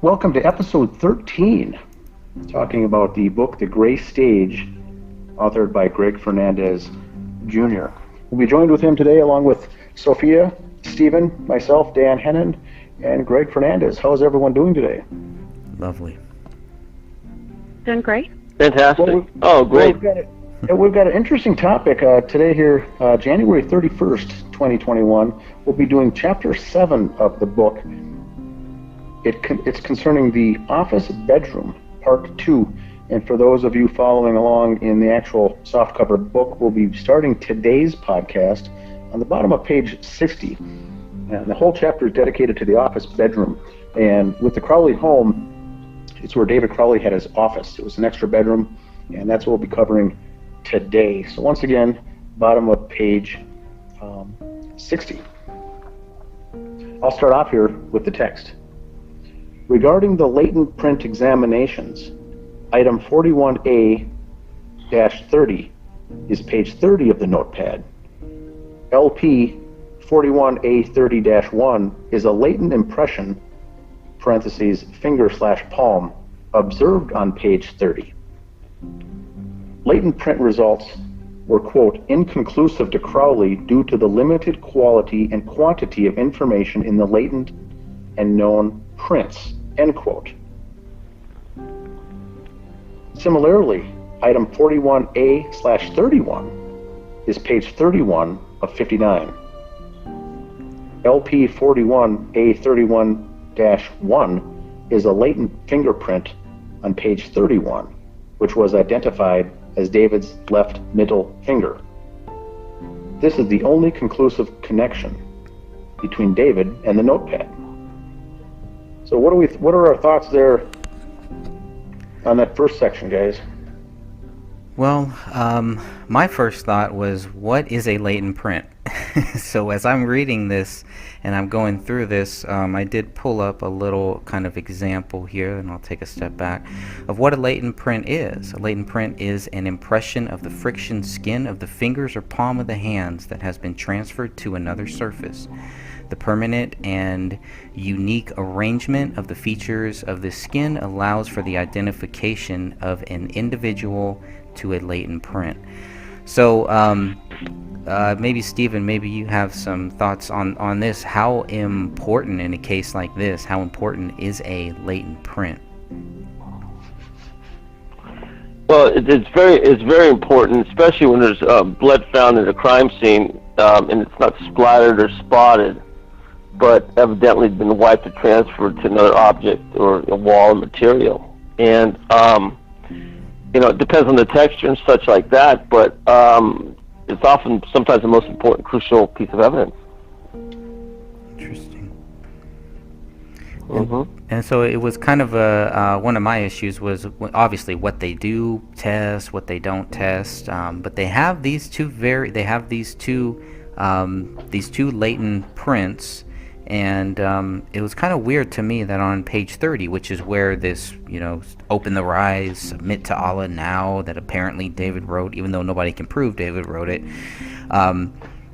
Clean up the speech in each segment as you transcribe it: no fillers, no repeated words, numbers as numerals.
Welcome to episode 13, talking about the book The Gray Stage, authored by Greg Fernandez Jr. We'll be joined with him today along with Sophia, Stephen, myself, Dan Hennen, and Greg Fernandez. How's everyone doing today? Lovely. Doing great. Fantastic. Great. We've got an interesting topic today here, January 31st, 2021. We'll be doing Chapter 7 of the book. It's concerning the office bedroom, Part 2. And for those of you following along in the actual softcover book, we'll be starting today's podcast on the bottom of page 60. And the whole chapter is dedicated to the office bedroom. And with the Crowley home, it's where David Crowley had his office. It was an extra bedroom, and that's what we'll be covering today. So once again, bottom of page 60. I'll start off here with the text. Regarding the latent print examinations, item 41A-30 is page 30 of the Notepad. LP 41A30-1 is a latent impression, parentheses, finger/palm, observed on page 30. Latent print results were, quote, inconclusive to Crowley due to the limited quality and quantity of information in the latent and known prints, end quote. Similarly, item 41A/31 is page 31 of 59. LP 41A31-1 is a latent fingerprint on page 31, which was identified as David's left middle finger. This is the only conclusive connection between David and the Notepad. So what are our thoughts there on that first section, guys? Well, my first thought was, what is a latent print? So as I'm reading this and I'm going through this, I did pull up a little kind of example here, and I'll take a step back, of what a latent print is. A latent print is an impression of the friction skin of the fingers or palm of the hands that has been transferred to another surface. The permanent and unique arrangement of the features of the skin allows for the identification of an individual to a latent print. So maybe Stephen, maybe you have some thoughts on this. How important in a case like this, how important is a latent print? Well, it's very important, especially when there's blood found in a crime scene and it's not splattered or spotted, but evidently been wiped or transferred to another object or a wall or material. And it depends on the texture and such like that, but it's often sometimes the most important, crucial piece of evidence. Interesting. Mm-hmm. And so it was kind of one of my issues was obviously what they do test, what they don't test, but they have these two latent prints. And it was kind of weird to me that on page 30, which is where this, open the rise, submit to Allah now, that apparently David wrote, even though nobody can prove David wrote it,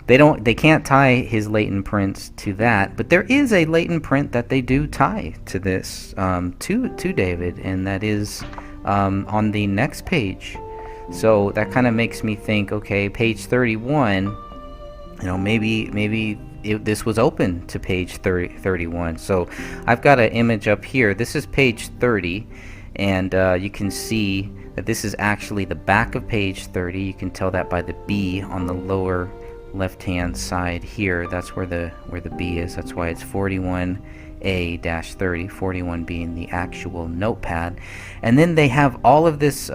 they can't tie his latent prints to that. But there is a latent print that they do tie to this, to David, and that is on the next page. So that kind of makes me think, okay, page 31, maybe this was open to page 31. So I've got an image up here. This is page 30, and you can see that this is actually the back of page 30. You can tell that by the B on the lower left-hand side here. That's where the B is. That's why it's 41A-30, 41 being the actual Notepad. And then they have all of this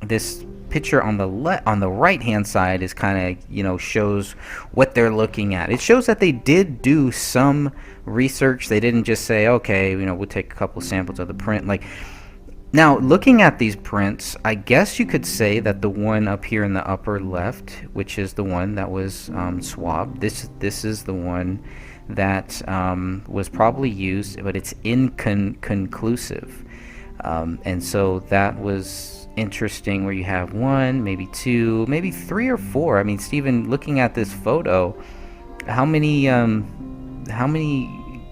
this picture on the right hand side is kind of shows what they're looking at. It shows that they did do some research. They didn't just say, okay, we'll take a couple samples of the print. Now looking at these prints, I guess you could say that the one up here in the upper left, which is the one that was swabbed, this is the one that was probably used, but it's inconclusive. And so that was interesting, where you have one, maybe two, maybe three or four. I mean, Stephen, looking at this photo, how many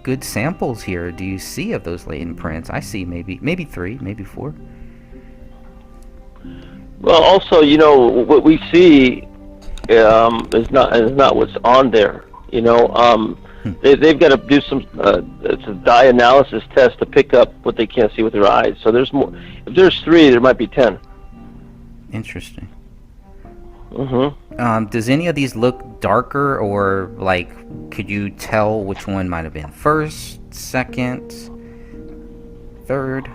good samples here do you see of those latent prints? I see maybe 3, maybe 4. Well, also, what we see is not what's on there. They've got to do it's a dye analysis test to pick up what they can't see with their eyes. So there's more. If there's 3, there might be 10. Interesting. Mm-hmm. Does any of these look darker, or like, could you tell which one might have been first, second, third?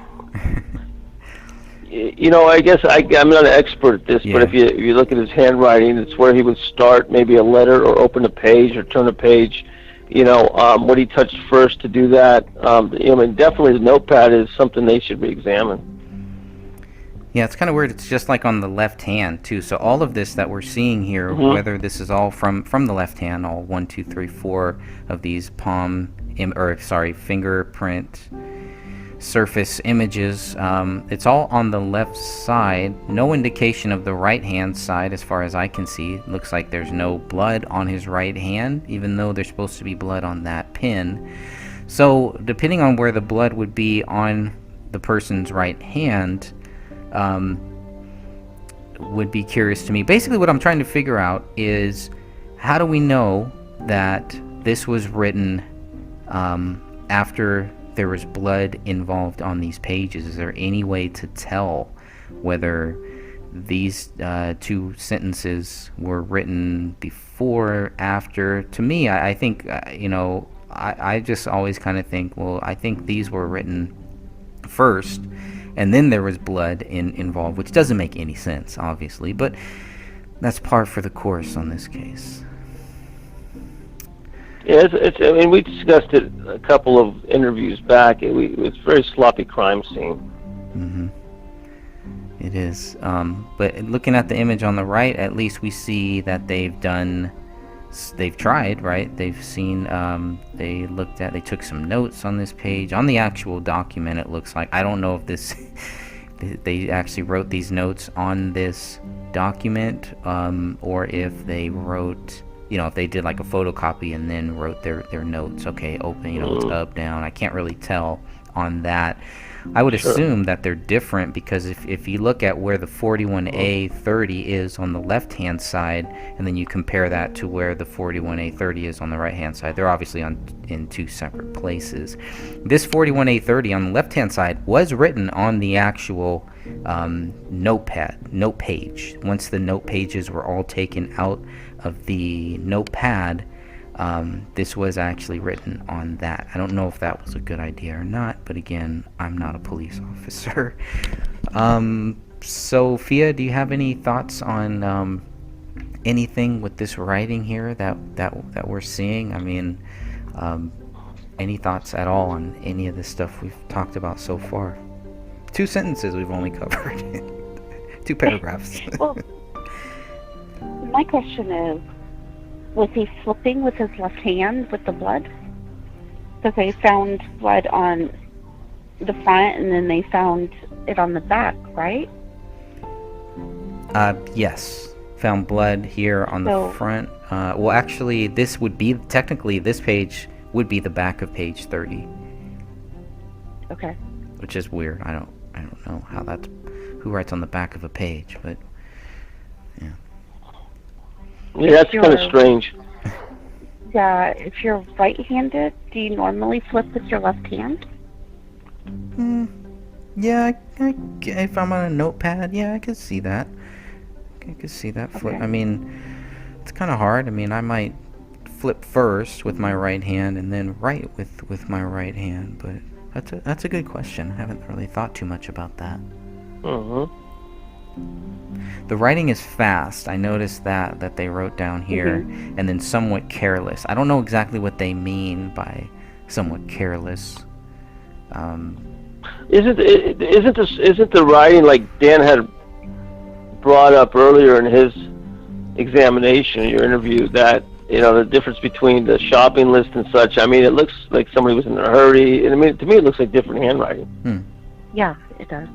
I guess I'm not an expert at this, but if you look at his handwriting, it's where he would start maybe a letter or open a page or turn a page. What he touched first to do that. Definitely the notepad is something they should re-examine. Yeah, it's kind of weird. It's just like on the left hand too. So all of this that we're seeing here, whether this is all from the left hand, all 1, 2, 3, 4 of these fingerprint surface images, it's all on the left side. No indication of the right hand side as far as I can see. It looks like there's no blood on his right hand, even though there's supposed to be blood on that pin. So depending on where the blood would be on the person's right hand, would be curious to me. Basically what I'm trying to figure out is, how do we know that this was written after there was blood involved on these pages? Is there any way to tell whether these 2 sentences were written before, after? To me, I think, I just always kind of think, well, I think these were written first, and then there was blood involved, which doesn't make any sense, obviously, but that's par for the course on this case. Yeah, we discussed it a couple of interviews back. It's a very sloppy crime scene. Mm-hmm. It is. But looking at the image on the right, at least we see that they've tried, right? They've seen, they took some notes on this page. On the actual document, it looks like, I don't know if they actually wrote these notes on this document, or if they wrote, if they did like a photocopy and then wrote their notes. Okay, open, it's up, down. I can't really tell on that. I would assume that they're different, because if you look at where the 41A30 is on the left-hand side, and then you compare that to where the 41A30 is on the right-hand side, they're obviously in 2 separate places. This 41A30 on the left-hand side was written on the actual note page. Once the note pages were all taken out of the notepad, this was actually written on that. I don't know if that was a good idea or not, but again, I'm not a police officer. Sophia, do you have any thoughts on anything with this writing here that we're seeing? I mean, any thoughts at all on any of the stuff we've talked about so far? 2 sentences we've only covered. 2 paragraphs. Well, my question is, was he flipping with his left hand with the blood? Because they found blood on the front, and then they found it on the back, right? Yes. Found blood here on the front. Well, actually, this page would be the back of page 30. Okay. Which is weird. I don't know who writes on the back of a page, but yeah. Yeah, that's kind of strange. Yeah, if you're right-handed, do you normally flip with your left hand? Yeah, if I'm on a notepad, yeah, I could see that. I could see that flip. Okay. I mean, it's kind of hard. I mean, I might flip first with my right hand and then write with my right hand, but that's a good question. I haven't really thought too much about that. Mm-hmm. The writing is fast. I noticed that they wrote down here, and then somewhat careless. I don't know exactly what they mean by somewhat careless. Isn't the writing, like Dan had brought up earlier in his examination, your interview, that the difference between the shopping list and such? I mean, it looks like somebody was in a hurry, and I mean, to me, it looks like different handwriting. Yeah, it does.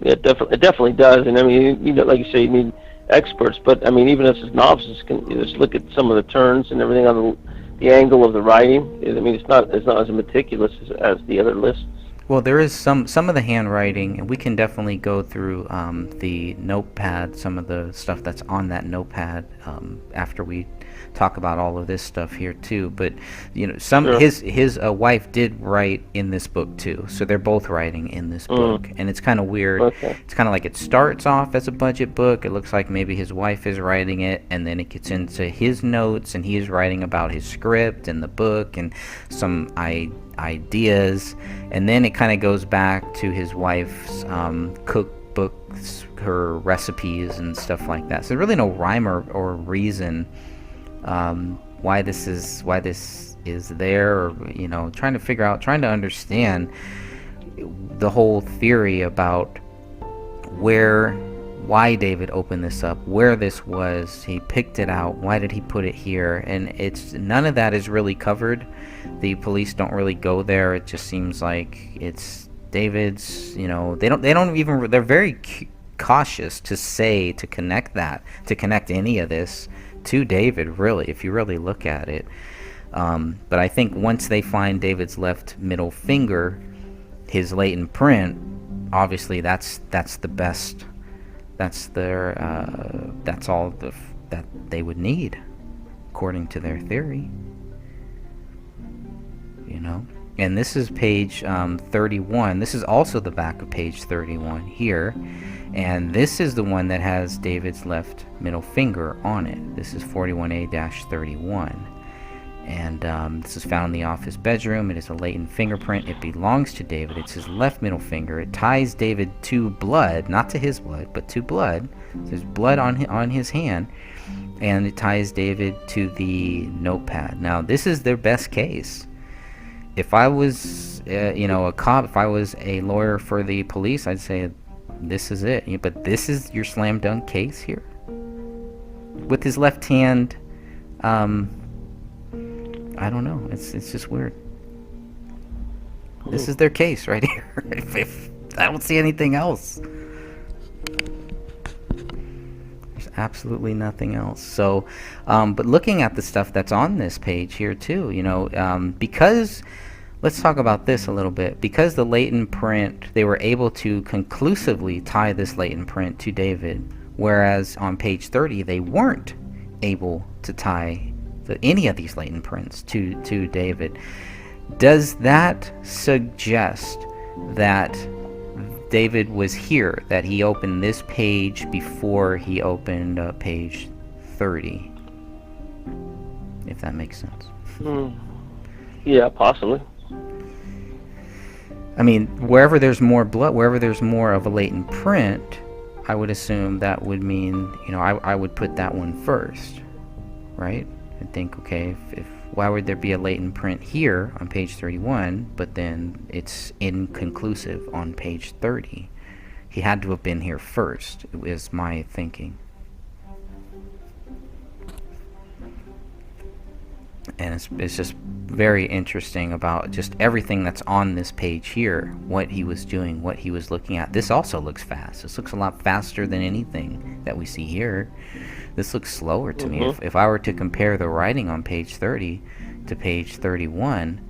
It definitely does, and I mean, like you say, you need experts. But I mean, even us as novices can just look at some of the turns and everything on the angle of the writing. I mean, it's not as meticulous as the other lists. Well, there is some of the handwriting, and we can definitely go through the notepad, some of the stuff that's on that notepad after we talk about all of this stuff here too. But Sure. his wife did write in this book too, so they're both writing in this book, and it's kind of weird. Okay. It's kind of like it starts off as a budget book. It looks like maybe his wife is writing it, and then it gets into his notes, and he is writing about his script and the book and some ideas, and then it kind of goes back to his wife's cookbooks, her recipes and stuff like that. So there's really no rhyme or reason why this is there, or trying to understand the whole theory about why David opened this up, where this was, he picked it out, why did he put it here, and it's none of that is really covered. The police don't really go there. It just seems like it's David's. They're very cautious to connect any of this to David, really, if you really look at it. But I think once they find David's left middle finger, his latent print, obviously that's the best. That's all that they would need, according to their theory. And this is page 31. This is also the back of page 31 here, and this is the one that has David's left middle finger on it. This is 41A-31, and this is found in the office bedroom. It is a latent fingerprint. It belongs to David. It's his left middle finger. It ties David to blood, not to his blood, but to blood. There's blood on his hand, and it ties David to the notepad. Now, this is their best case. If I was, a cop, if I was a lawyer for the police, I'd say this is it. But this is your slam dunk case here. With his left hand, I don't know. It's just weird. This is their case right here. if I don't see anything else. There's absolutely nothing else. So, but looking at the stuff that's on this page here too, because let's talk about this a little bit. Because the latent print, they were able to conclusively tie this latent print to David, whereas on page 30 they weren't able to tie any of these latent prints to David. Does that suggest that David was here, that he opened this page before he opened page 30? If that makes sense. Yeah, possibly. I mean, wherever there's more blood, wherever there's more of a latent print, I would assume that would mean, I would put that one first, right? I think, okay, if why would there be a latent print here on page 31, but then it's inconclusive on page 30? He had to have been here first, is my thinking. And it's just very interesting about just everything that's on this page here, what he was doing, what he was looking at. This also looks fast. This looks a lot faster than anything that we see here. This looks slower to me. If I were to compare the writing on page 30 to page 31,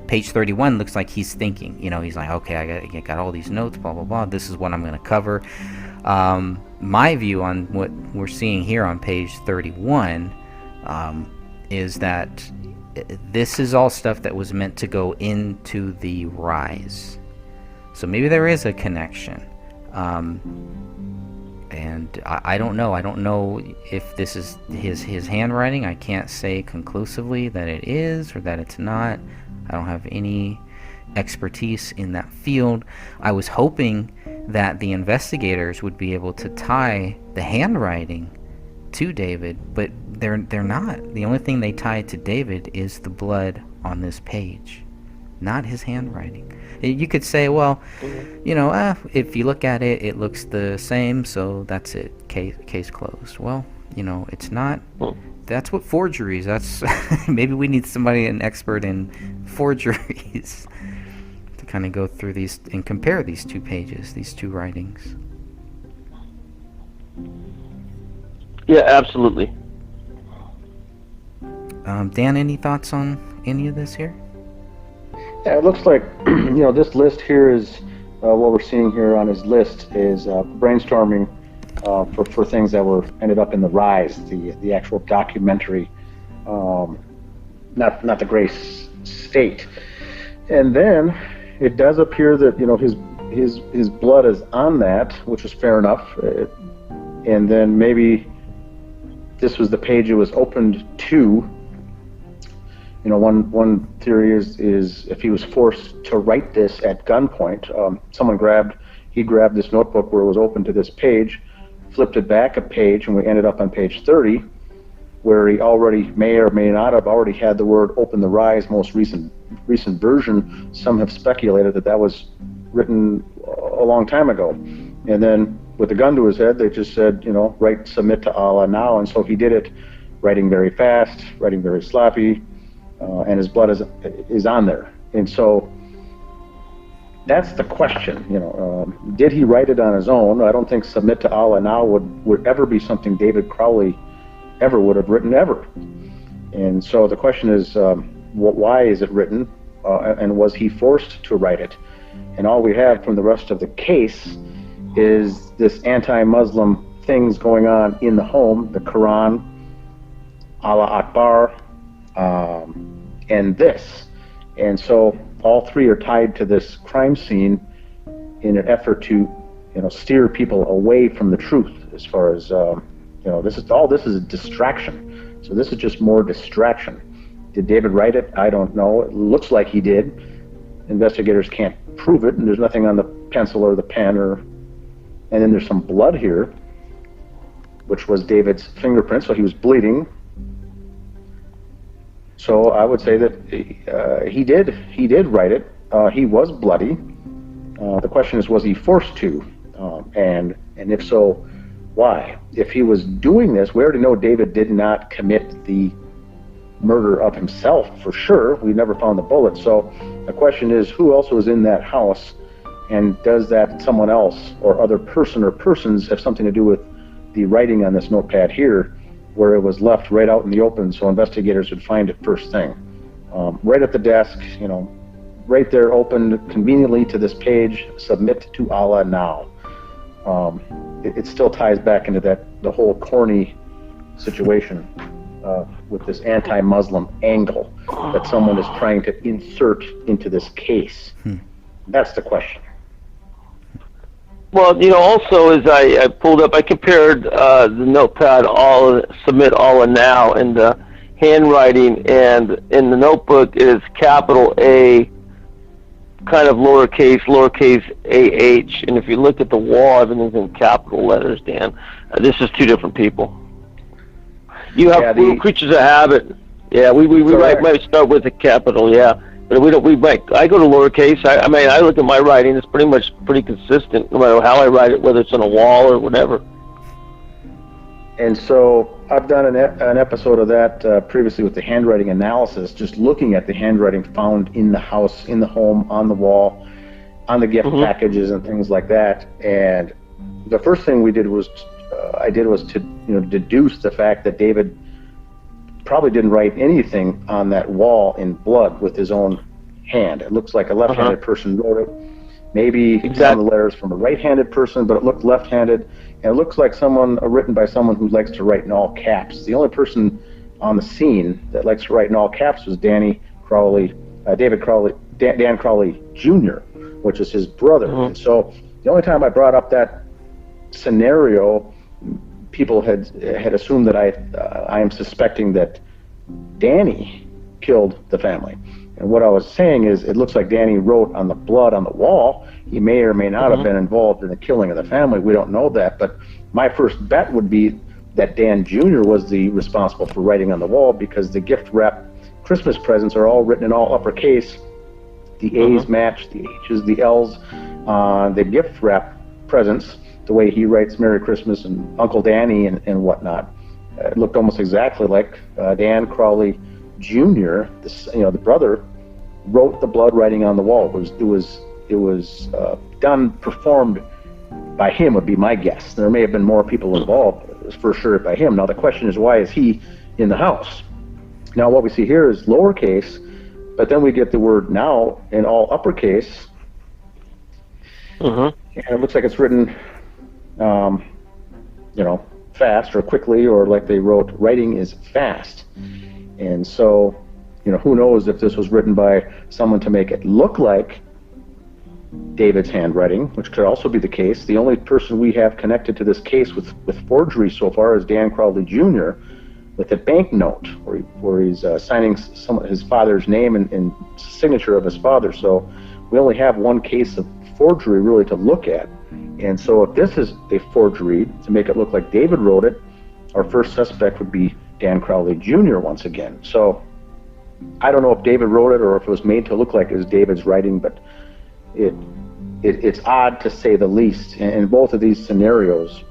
page 31 looks like he's thinking. He's like, okay, I got all these notes, blah, blah, blah. This is what I'm going to cover. My view on what we're seeing here on page 31 is that this is all stuff that was meant to go into the rise. So maybe there is a connection. And I don't know. I don't know if this is his handwriting. I can't say conclusively that it is or that it's not. I don't have any expertise in that field. I was hoping that the investigators would be able to tie the handwriting to David, but they're not. The only thing they tie to David is the blood on this page, not his handwriting. You could say, well, if you look at it, it looks the same, so that's it. Case closed. Well, it's not. That's what forgeries. That's maybe we need an expert in forgeries to kind of go through these and compare these two pages, these two writings. Yeah, absolutely. Dan, any thoughts on any of this here? Yeah, it looks like this list here is what we're seeing here on his list is brainstorming for things that were ended up in the Rise, the actual documentary, not the Gray State. And then it does appear that his blood is on that, which is fair enough. And then maybe this was the page it was opened to. One theory is if he was forced to write this at gunpoint, he grabbed this notebook where it was open to this page, flipped it back a page, and we ended up on page 30, where he already may or may not have already had the word "Open the Rise" most recent version. Some have speculated that was written a long time ago, and then with the gun to his head, they just said, write "Submit to Allah now," and so he did it, writing very fast, writing very sloppy. And his blood is on there, and so that's the question. Did he write it on his own? I don't think "Submit to Allah now" would ever be something David Crowley ever would have written ever. And so the question is, why is it written, and was he forced to write it? And all we have from the rest of the case is this anti-Muslim things going on in the home, the Quran, Allah Akbar, and this. And so all three are tied to this crime scene in an effort to, steer people away from the truth. As far as this is a distraction. So this is just more distraction. Did David write it? I don't know. It looks like he did. Investigators can't prove it, and there's nothing on the pencil or the pen, and then there's some blood here, which was David's fingerprint. So he was bleeding. So I would say that he did write it. He was bloody. The question is, was he forced to? And if so, why? If he was doing this, we already know David did not commit the murder of himself for sure. We never found the bullet. So the question is, who else was in that house? And does that someone else or other person or persons have something to do with the writing on this notepad here, where it was left right out in the open so investigators would find it first thing? Right at the desk, right there, opened conveniently to this page, "Submit to Allah now." It still ties back into the whole corny situation with this anti-Muslim angle that someone is trying to insert into this case. That's the question. Well, also as I pulled up, I compared the notepad, "Submit Allah now," and the handwriting, and in the notebook is capital A, kind of lowercase AH, and if you look at the wall, everything's in capital letters, Dan. This is two different people. You have little creatures of habit. Yeah, we might start with a capital, yeah. But I go to lowercase. I look at my writing, it's pretty consistent, no matter how I write it, whether it's on a wall or whatever. And so I've done an episode of that previously with the handwriting analysis, just looking at the handwriting found in the house, in the home, on the wall, on the gift packages and things like that. And the first thing we did was to deduce the fact that David probably didn't write anything on that wall in blood with his own hand. It looks like a left-handed person wrote it. Maybe some of the letters from a right-handed person, but it looked left-handed. And it looks like written by someone who likes to write in all caps. The only person on the scene that likes to write in all caps was Dan Crowley Jr., which is his brother. And so the only time I brought up that scenario, people had assumed that I am suspecting that Danny killed the family. And what I was saying is, it looks like Danny wrote on the blood on the wall. He may or may not have been involved in the killing of the family. We don't know that, but my first bet would be that Dan Jr. was the responsible for writing on the wall, because the gift wrap Christmas presents are all written in all uppercase. The A's match the H's, the L's, the gift wrap presents, the way he writes Merry Christmas and Uncle Danny and whatnot. It looked almost exactly like Dan Crowley Jr., the brother, wrote the blood writing on the wall. It was performed by him, would be my guess. There may have been more people involved, but it was for sure by him. Now the question is, why is he in the house? Now what we see here is lowercase, but then we get the word now in all uppercase, and it looks like it's written, fast or quickly, or like they wrote, writing is fast. And so, who knows if this was written by someone to make it look like David's handwriting, which could also be the case. The only person we have connected to this case with forgery so far is Dan Crowley Jr. with a banknote where he's signing his father's name and signature of his father. So we only have one case of forgery really to look at. And so if this is a forgery to make it look like David wrote it, our first suspect would be Dan Crowley Jr. once again. So I don't know if David wrote it or if it was made to look like it was David's writing, but it's odd to say the least. And in both of these scenarios,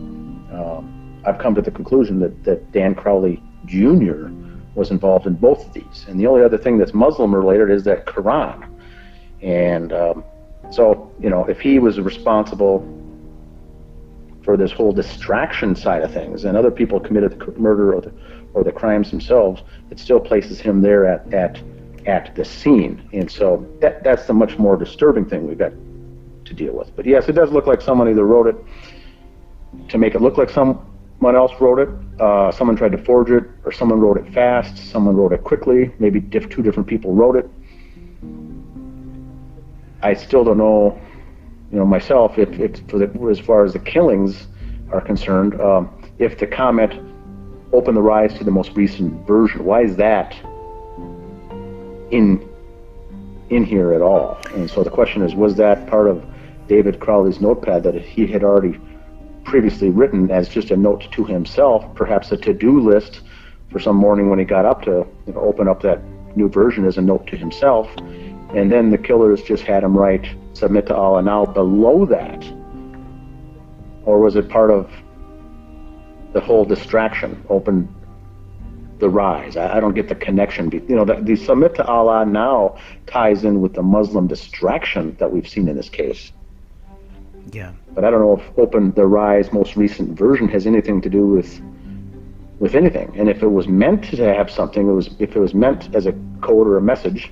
I've come to the conclusion that Dan Crowley Jr. was involved in both of these. And the only other thing that's Muslim related is that Quran. And so, if he was responsible for this whole distraction side of things, and other people committed the murder or the crimes themselves, it still places him there at the scene. And so that's the much more disturbing thing we've got to deal with. But yes, it does look like someone either wrote it to make it look like someone else wrote it, someone tried to forge it, or someone wrote it fast, someone wrote it quickly, maybe two different people wrote it. I still don't know, myself, if as far as the killings are concerned, if the comment opened the rise to the most recent version. Why is that in here at all? And so the question is, was that part of David Crowley's notepad that he had already previously written as just a note to himself, perhaps a to-do list for some morning when he got up to open up that new version as a note to himself, and then the killers just had him write "Submit to Allah now" below that? Or was it part of the whole distraction, open the rise? I don't get the connection. The "Submit to Allah now" ties in with the Muslim distraction that we've seen in this case. Yeah. But I don't know if "Open the Rise" most recent version has anything to do with anything. And if it was meant to have something, if it was meant as a code or a message,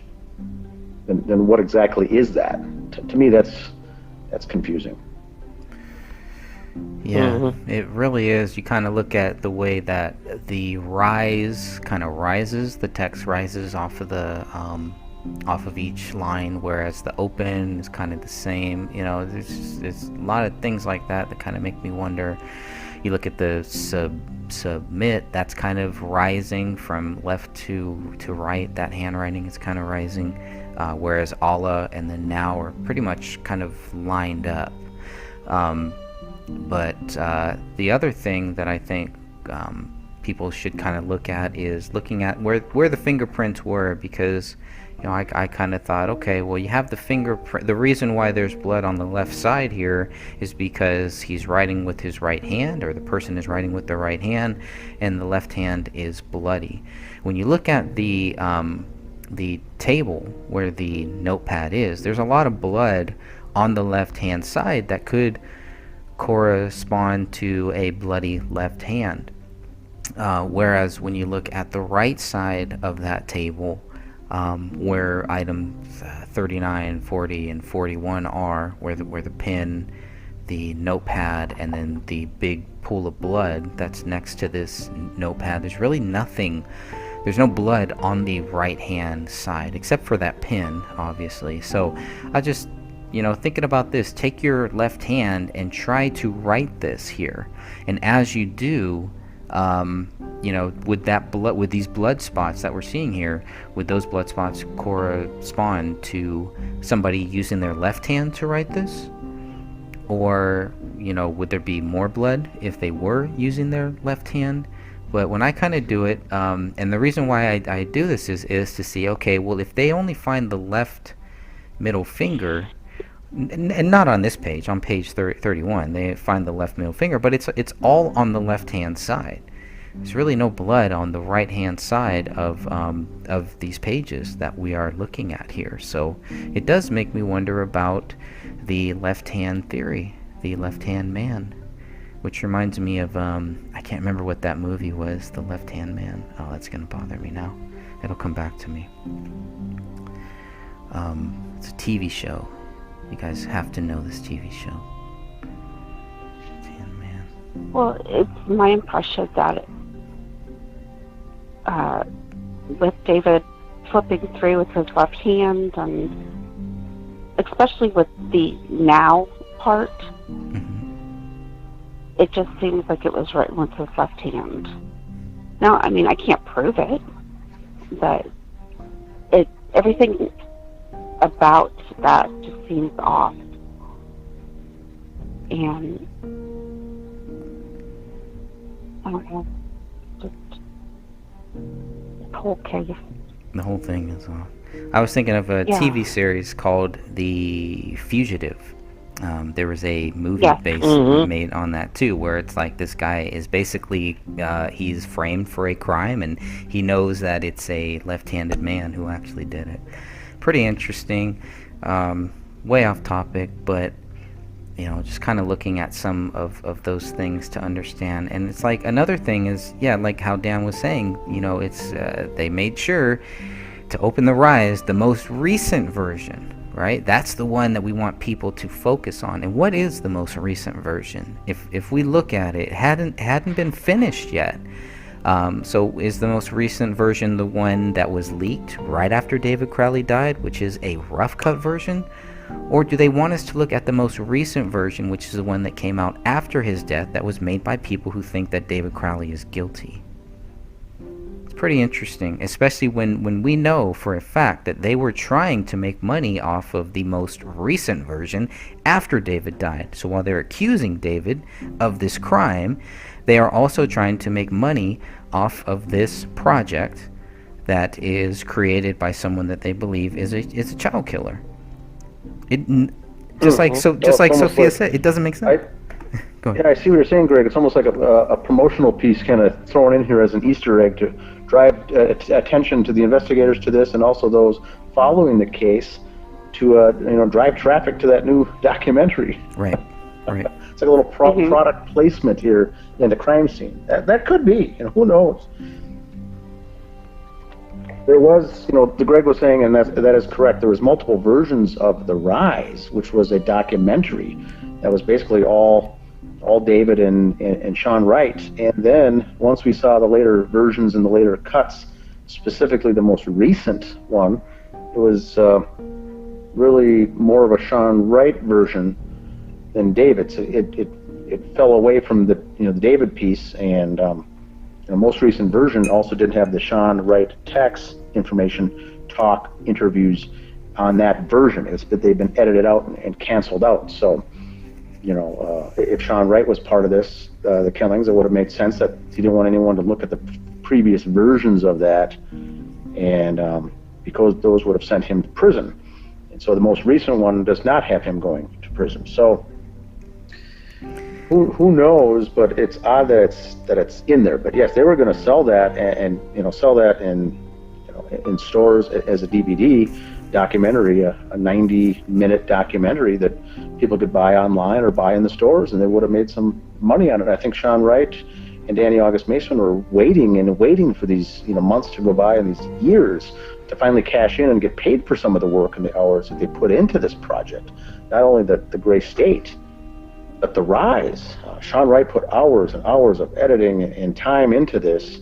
then what exactly is that? To me, that's confusing. Yeah, it really is. You kind of look at the way that the rise kind of rises, the text rises off of each line, whereas the open is kind of the same. There's a lot of things like that kind of make me wonder. You look at the submit, that's kind of rising from left to right. That handwriting is kind of rising, whereas Allah and then now are pretty much kind of lined up. But the other thing that I think people should kind of look at is looking at where the fingerprints were, because I kind of thought, okay, well, you have the fingerprint. The reason why there's blood on the left side here is because he's writing with his right hand, or the person is writing with their right hand, and the left hand is bloody. When you look at the table where the notepad is, there's a lot of blood on the left hand side that could correspond to a bloody left hand. Whereas when you look at the right side of that table, where items 39, 40, and 41 are, where the pen, the notepad, and then the big pool of blood that's next to this notepad, there's really nothing. There's no blood on the right hand side except for that pen, obviously. So I just, thinking about this, take your left hand and try to write this here, and as you do, would that blood, with these blood spots that we're seeing here, would those blood spots correspond to somebody using their left hand to write this? Or, would there be more blood if they were using their left hand? But when I kind of do it, and the reason why I do this is to see, okay, well, if they only find the left middle finger, and not on this page, on page 31, they find the left middle finger, but it's all on the left hand side. There's really no blood on the right hand side of these pages that we are looking at here. So it does make me wonder about the left hand theory, the left hand man. which reminds me of, I can't remember what that movie was, The Left-Hand Man. Oh, that's going to bother me now. It'll come back to me. It's a TV show. You guys have to know this TV show. Left-Hand Man. Well, it's my impression that with David flipping through with his left hand, and especially with the now part, it just seems like it was written with his left hand. Now, I mean, I can't prove it, but everything about that just seems off. And I don't know, just the whole case. The whole thing is off. I was thinking of a TV series called The Fugitive. There was a movie made on that too, where it's like this guy is basically he's framed for a crime, and he knows that it's a left-handed man who actually did it. Pretty interesting. Way off topic, but just kind of looking at some of those things to understand. And it's like another thing is, like how Dan was saying, it's they made sure to open the Rise, the most recent version, right? That's the one that we want people to focus on. And what is the most recent version? If we look at it, it hadn't been finished yet. So is the most recent version the one that was leaked right after David Crowley died, which is a rough cut version? Or do they want us to look at the most recent version, which is the one that came out after his death, that was made by people who think that David Crowley is guilty? It's pretty interesting, especially when we know for a fact that they were trying to make money off of the most recent version after David died. So while they're accusing David of this crime, they are also trying to make money off of this project that is created by someone that they believe is a child killer. Just like Sophia said, it doesn't make sense. Go ahead. Yeah, I see what you're saying, Greg. It's almost like a promotional piece kind of thrown in here as an Easter egg to drive attention to the investigators to this, and also those following the case to drive traffic to that new documentary. Right. It's like a little product placement here in the crime scene. That could be, who knows? There was, the Greg was saying, and that is correct, there was multiple versions of The Rise, which was a documentary that was basically all David and Sean Wright. And then once we saw the later versions and the later cuts, specifically the most recent one, it was really more of a Sean Wright version than David's. It fell away from the the David piece, and the most recent version also didn't have the Sean Wright text information, talk, interviews on that version. It's that they've been edited out and canceled out. So, if Sean Wright was part of this, the killings, it would have made sense that he didn't want anyone to look at the previous versions of that, and because those would have sent him to prison. And so the most recent one does not have him going to prison. So who knows? But it's odd that it's in there. But yes, they were going to sell that and sell that in stores as a DVD documentary, a 90-minute documentary that people could buy online or buy in the stores, and they would have made some money on it. I think Sean Wright and Danny August Mason were waiting for these months to go by and these years to finally cash in and get paid for some of the work and the hours that they put into this project. Not only the Gray State, but The Rise. Sean Wright put hours and hours of editing and time into this,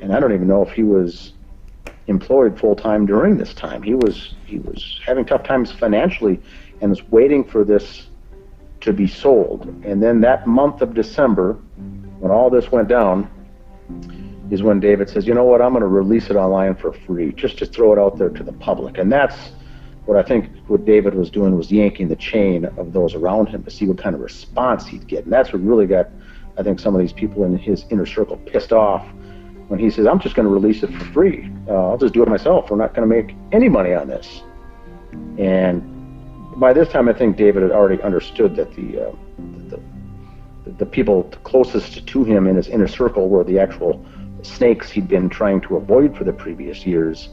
and I don't even know if he was employed full-time during this time. He was having tough times financially and was waiting for this to be sold. And then that month of December, when all this went down, is when David says, you know what, I'm going to release it online for free, just to throw it out there to the public. And that's what I think what David was doing, was yanking the chain of those around him to see what kind of response he'd get. And that's what really got, I think, some of these people in his inner circle pissed off when he says, I'm just going to release it for free. I'll just do it myself. We're not going to make any money on this. And by this time, I think David had already understood that the people closest to him in his inner circle were the actual snakes he'd been trying to avoid for the previous years,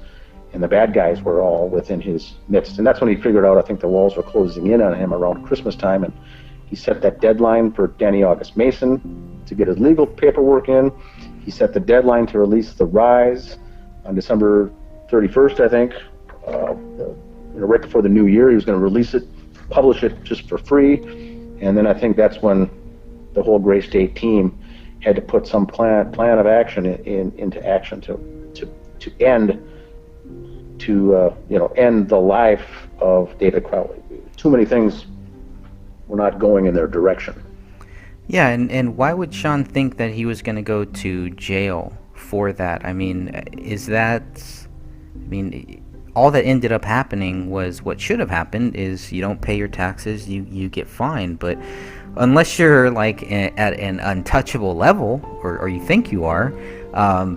and the bad guys were all within his midst. And that's when he figured out, I think, the walls were closing in on him around Christmas time, and He set that deadline for Danny August Mason to get his legal paperwork in. He set the deadline to release The Rise on December 31st, I think. Right before the new year, he was going to release it, publish it just for free. And then I think that's when the whole Gray State team had to put some plan of action into action to end end the life of David Crowley. Too many things were not going in their direction. Yeah, and why would Sean think that he was going to go to jail for that? I mean, all that ended up happening was what should have happened is you don't pay your taxes, you get fined. But unless you're like at an untouchable level, or you think you are,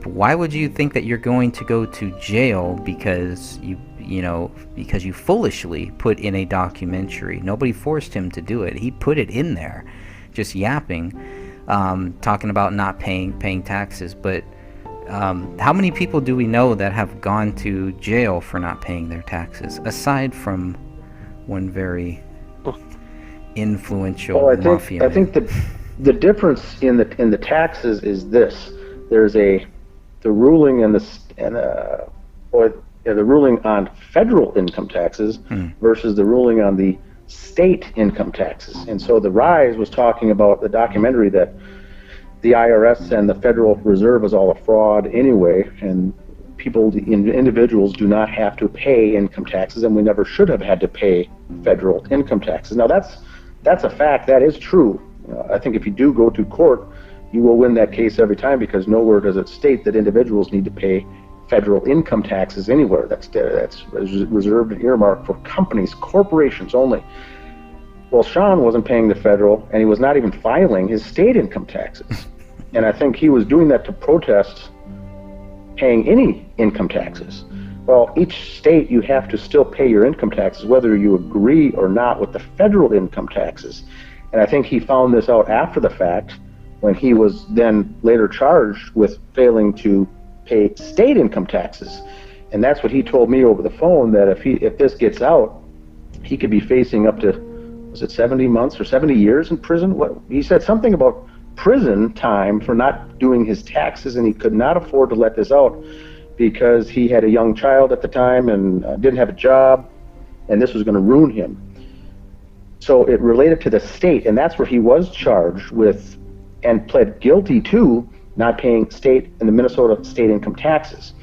why would you think that you're going to go to jail because you foolishly put in a documentary? Nobody forced him to do it. He put it in there, just yapping, talking about not paying taxes. But how many people do we know that have gone to jail for not paying their taxes, aside from one very influential mafia man? I think the difference in the taxes is this: there's the ruling the ruling on federal income taxes versus the ruling on the state income taxes. And so The Rise was talking about the documentary that the IRS and the Federal Reserve was all a fraud anyway, and individuals do not have to pay income taxes, and we never should have had to pay federal income taxes. Now that's a fact. That is true. I think if you do go to court, you will win that case every time, because nowhere does it state that individuals need to pay federal income taxes anywhere. That's reserved and earmarked for companies, corporations only. Well, Sean wasn't paying the federal, and he was not even filing his state income taxes. And I think he was doing that to protest paying any income taxes. Well, each state, you have to still pay your income taxes, whether you agree or not with the federal income taxes. And I think he found this out after the fact, when he was then later charged with failing to pay state income taxes. And that's what he told me over the phone, that if this gets out, he could be facing up to, was it 70 months or 70 years in prison? He said something about prison time for not doing his taxes, and he could not afford to let this out because he had a young child at the time and didn't have a job, and this was going to ruin him. So it related to the state, and that's where he was charged with and pled guilty to not paying state and the Minnesota state income taxes.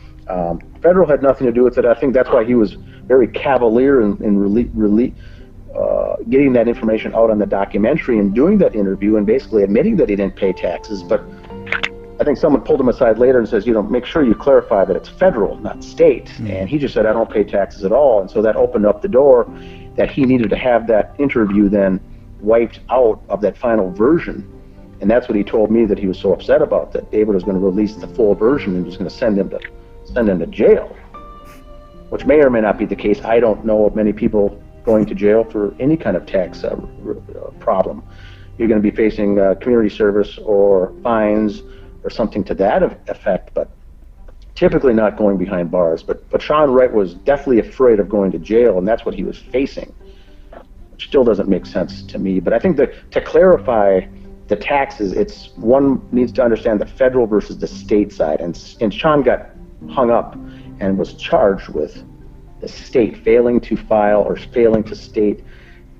Federal had nothing to do with it. I think that's why he was very cavalier in getting that information out on the documentary and doing that interview and basically admitting that he didn't pay taxes. But I think someone pulled him aside later and says, make sure you clarify that it's federal, not state. Mm-hmm. And he just said, I don't pay taxes at all. And so that opened up the door that he needed to have that interview then wiped out of that final version. And that's what he told me that he was so upset about, that David was going to release the full version and was going to send him to jail, which may or may not be the case. I don't know of many people going to jail for any kind of tax problem. You're going to be facing community service or fines or something to that effect, but typically not going behind bars. But Sean Wright was definitely afraid of going to jail, and that's what he was facing, which still doesn't make sense to me. But I think that to clarify the taxes, one needs to understand the federal versus the state side, and Sean got hung up and was charged with the state failing to file or failing to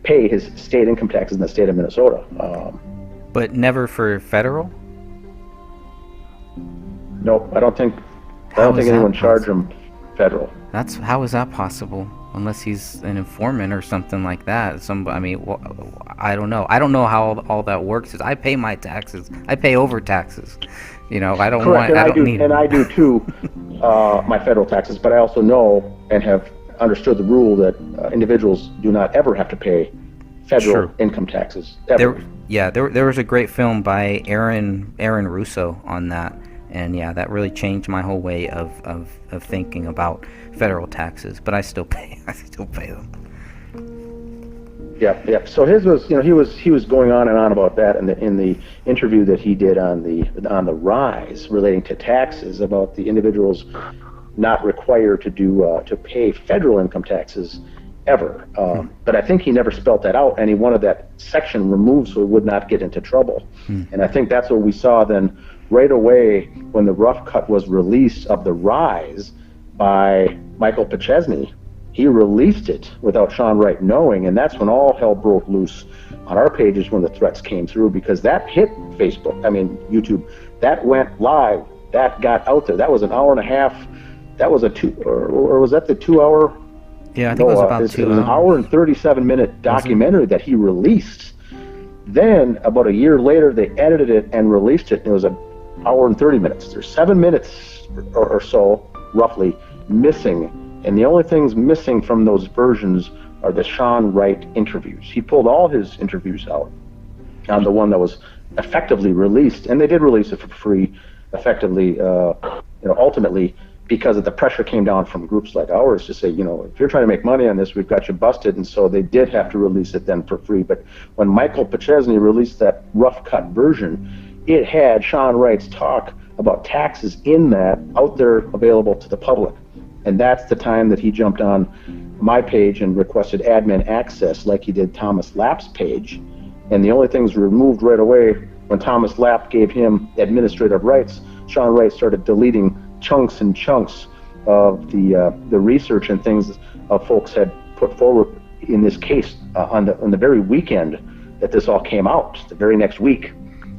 pay his state income taxes in the state of Minnesota. But never for federal? Nope, I don't think anyone charged him federal. How is that possible? Unless he's an informant or something like that. I don't know. I don't know how all that works. I pay my taxes. I pay over taxes. I don't Correct, want. I do too. My federal taxes, but I also know and have understood the rule that individuals do not ever have to pay federal income taxes. Ever. There was a great film by Aaron Russo on that. And that really changed my whole way of thinking about federal taxes. But I still pay them. Yeah. So his was, he was going on and on about that in the interview that he did on the Rise relating to taxes, about the individuals not required to pay federal income taxes, ever. But I think he never spelt that out, and he wanted that section removed so he would not get into trouble. And I think that's what we saw then right away when the rough cut was released of The Rise by Michael Pachesny. He released it without Sean Wright knowing, and that's when all hell broke loose on our pages when the threats came through, because that hit YouTube. That went live. That got out there. That was an hour and a half. That was or was that the 2 hour? Yeah, I think it was about 2 hours. It was an hour and 37-minute documentary that he released. Then, about a year later, they edited it and released it, and it was an hour and 30 minutes. There's 7 minutes or so, roughly, missing. And the only things missing from those versions are the Sean Wright interviews. He pulled all his interviews out on the one that was effectively released, and they did release it for free, effectively, ultimately, because of the pressure came down from groups like ours to say, if you're trying to make money on this, we've got you busted, and so they did have to release it then for free. But when Michael Pachesny released that rough cut version, it had Sean Wright's talk about taxes in that out there available to the public. And that's the time that he jumped on my page and requested admin access like he did Thomas Lapp's page. And the only things removed right away when Thomas Lapp gave him administrative rights, Sean Wright started deleting chunks and chunks of the research and things folks had put forward in this case on the very weekend that this all came out, the very next week,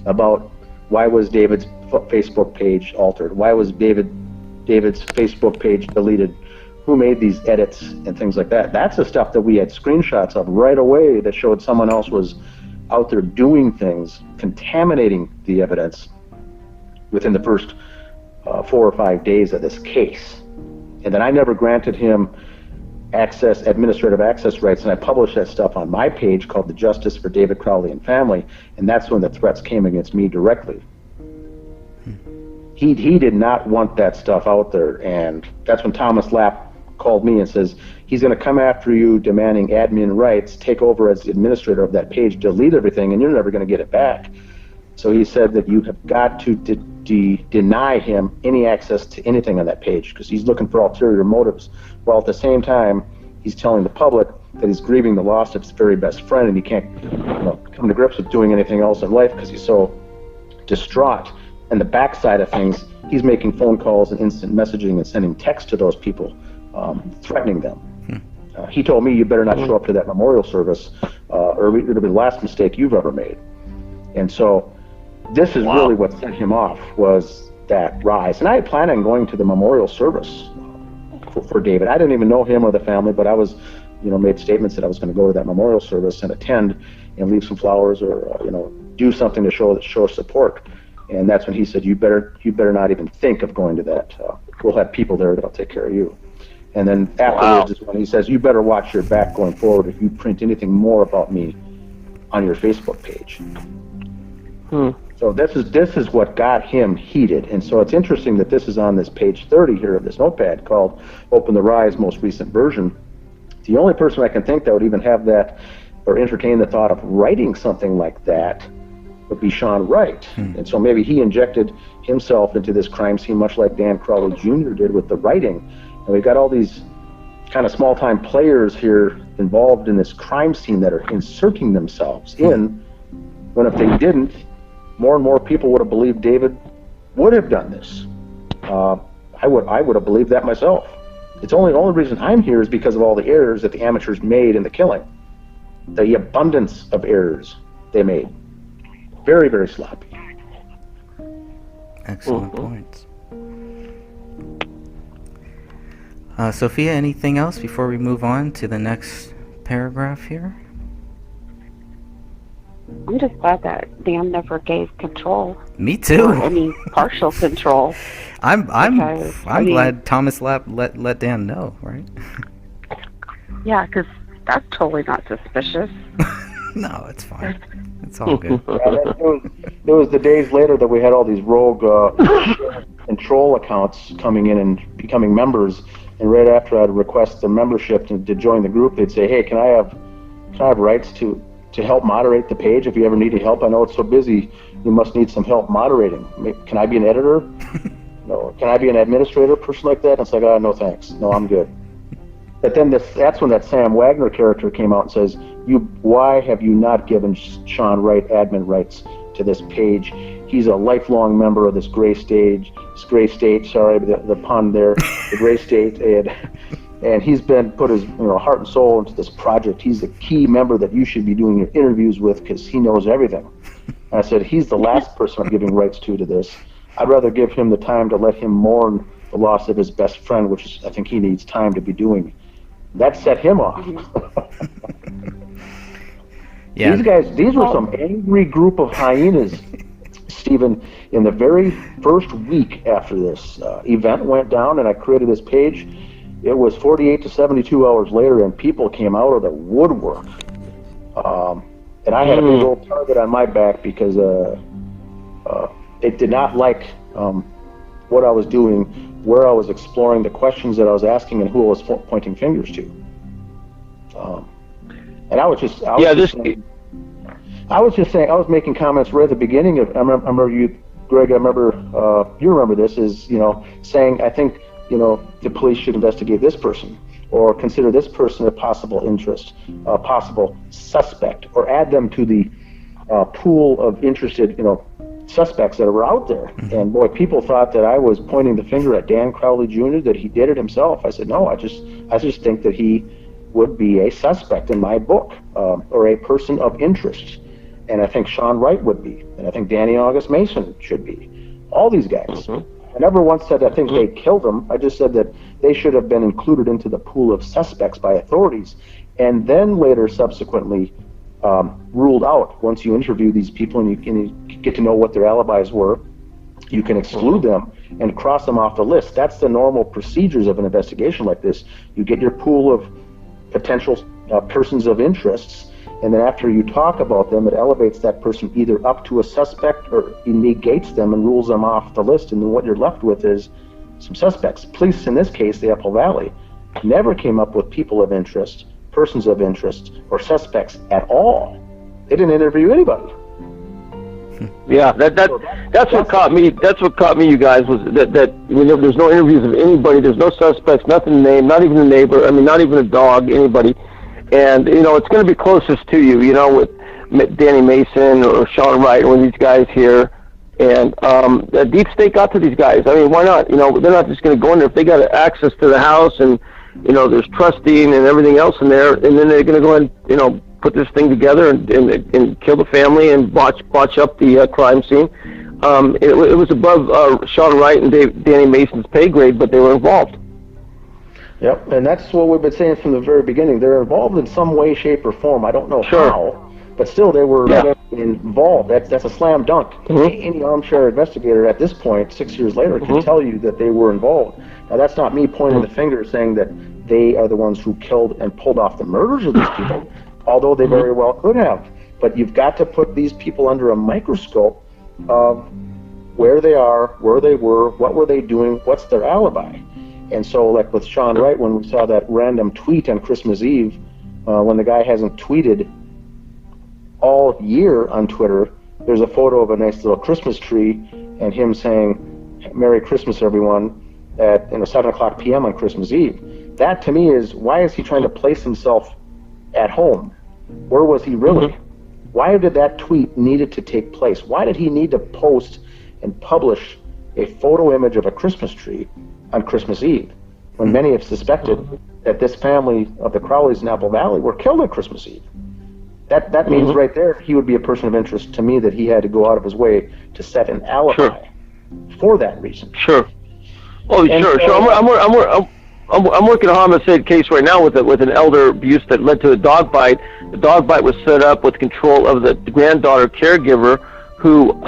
about why was David's Facebook page altered, why was David's Facebook page deleted, who made these edits and things like that. That's the stuff that we had screenshots of right away that showed someone else was out there doing things, contaminating the evidence within the first 4 or 5 days of this case. And then I never granted him administrative access rights, and I published that stuff on my page called The Justice for David Crowley and Family, and that's when the threats came against me directly. He did not want that stuff out there, and that's when Thomas Lapp called me and says, he's going to come after you demanding admin rights, take over as the administrator of that page, delete everything, and you're never going to get it back. So he said that you have got to deny him any access to anything on that page because he's looking for ulterior motives, while at the same time he's telling the public that he's grieving the loss of his very best friend and he can't come to grips with doing anything else in life because he's so distraught. And the backside of things, he's making phone calls and instant messaging and sending text to those people, threatening them. He told me, you better not show up to that memorial service or it'll be the last mistake you've ever made. And so this is really what set him off, was that rise. And I had planned on going to the memorial service for David. I didn't even know him or the family, but I was, made statements that I was going to go to that memorial service and attend and leave some flowers or, do something to show support. And that's when he said, you better not even think of going to that. We'll have people there that'll take care of you. And then afterwards is when he says, you better watch your back going forward if you print anything more about me on your Facebook page. So this is what got him heated. And so it's interesting that this is on this page 30 here of this notepad called Open the Rise most recent version. The only person I can think that would even have that or entertain the thought of writing something like that would be Sean Wright. And so maybe he injected himself into this crime scene much like Dan Crowley Jr. did with the writing. And we've got all these kind of small-time players here involved in this crime scene that are inserting themselves in, when if they didn't, more and more people would have believed David would have done this. I would have believed that myself. It's only reason I'm here is because of all the errors that the amateurs made in the killing. The abundance of errors they made. Very, very sloppy. Excellent points. Sophia, anything else before we move on to the next paragraph here? I'm just glad that Dan never gave control. Me too. Or any partial control. I'm glad Thomas Lapp let Dan know, right? Yeah, because that's totally not suspicious. No, it's fine. It's all good. It was the days later that we had all these rogue and troll accounts coming in and becoming members. And right after I'd request their membership to join the group, they'd say, "Hey, can I have rights to help moderate the page if you ever need help? I know it's so busy. You must need some help moderating. Can I be an editor? No. Can I be an administrator, person like that?" And it's like, "Oh, no, thanks. No, I'm good." But then that's when that Sam Wagner character came out and says, why have you not given Sean Wright admin rights to this page? He's a lifelong member of this gray state, sorry, the pun there, the gray state, and he's put his heart and soul into this project. He's the key member that you should be doing your interviews with because he knows everything. And I said, he's the last person I'm giving rights to this. I'd rather give him the time to let him mourn the loss of his best friend, which I think he needs time to be doing. That set him off. Yeah. These were some angry group of hyenas, Stephen. In the very first week after this event went down and I created this page, it was 48 to 72 hours later and people came out of the woodwork. And I had a big old target on my back because it did not like what I was doing, where I was exploring, the questions that I was asking, and who I was pointing fingers to. And I was just saying, I was making comments right at the beginning of. I remember you, Greg. I remember you remember this is saying I think the police should investigate this person or consider this person a possible interest, a possible suspect, or add them to the pool of interested suspects that were out there. And boy, people thought that I was pointing the finger at Dan Crowley Jr., that he did it himself. I said, no, I just think that he would be a suspect in my book, or a person of interest. And I think Sean Wright would be, and I think Danny August Mason should be. All these guys. I never once said I think they killed them. I just said that they should have been included into the pool of suspects by authorities, and then later subsequently ruled out. Once you interview these people and you get to know what their alibis were, you can exclude them and cross them off the list. That's the normal procedures of an investigation like this. You get your pool of potential persons of interests, and then after you talk about them, it elevates that person either up to a suspect or it negates them and rules them off the list, and then what you're left with is some suspects. Police, in this case, the Apple Valley, never came up with people of interest, persons of interest, or suspects at all. They didn't interview anybody. Yeah, that's what caught me. That's what caught me, you guys, was that there's no interviews of anybody. There's no suspects, nothing named, not even a neighbor. I mean, not even a dog, anybody. And it's going to be closest to you, with Danny Mason or Sean Wright or these guys here. And the deep state got to these guys. I mean, why not? They're not just going to go in there if they got access to the house and there's trusting and everything else in there, and then they're going to go and put this thing together and kill the family and botch up the crime scene. It was above Sean Wright and Danny Mason's pay grade, but they were involved. Yep, and that's what we've been saying from the very beginning. They're involved in some way, shape, or form. I don't know how, but still they were involved. That's a slam dunk. Any armchair investigator at this point, 6 years later, can tell you that they were involved. Now, that's not me pointing the finger saying that they are the ones who killed and pulled off the murders of these people, although they very well could have. But you've got to put these people under a microscope of where they are, where they were, what were they doing, what's their alibi. And so, like with Sean Wright, when we saw that random tweet on Christmas Eve, when the guy hasn't tweeted all year on Twitter, there's a photo of a nice little Christmas tree and him saying, "Merry Christmas, everyone," at 7:00 p.m. on Christmas Eve. That, to me, is why is he trying to place himself at home? Where was he really? Why did that tweet needed to take place? Why did he need to post and publish a photo image of a Christmas tree on Christmas Eve, when many have suspected that this family of the Crowleys in Apple Valley were killed on Christmas Eve? That means right there he would be a person of interest to me, that he had to go out of his way to set an alibi for that reason. Sure. Oh, and sure. I'm working a homicide case right now with an elder abuse that led to a dog bite. The dog bite was set up with control of the granddaughter caregiver who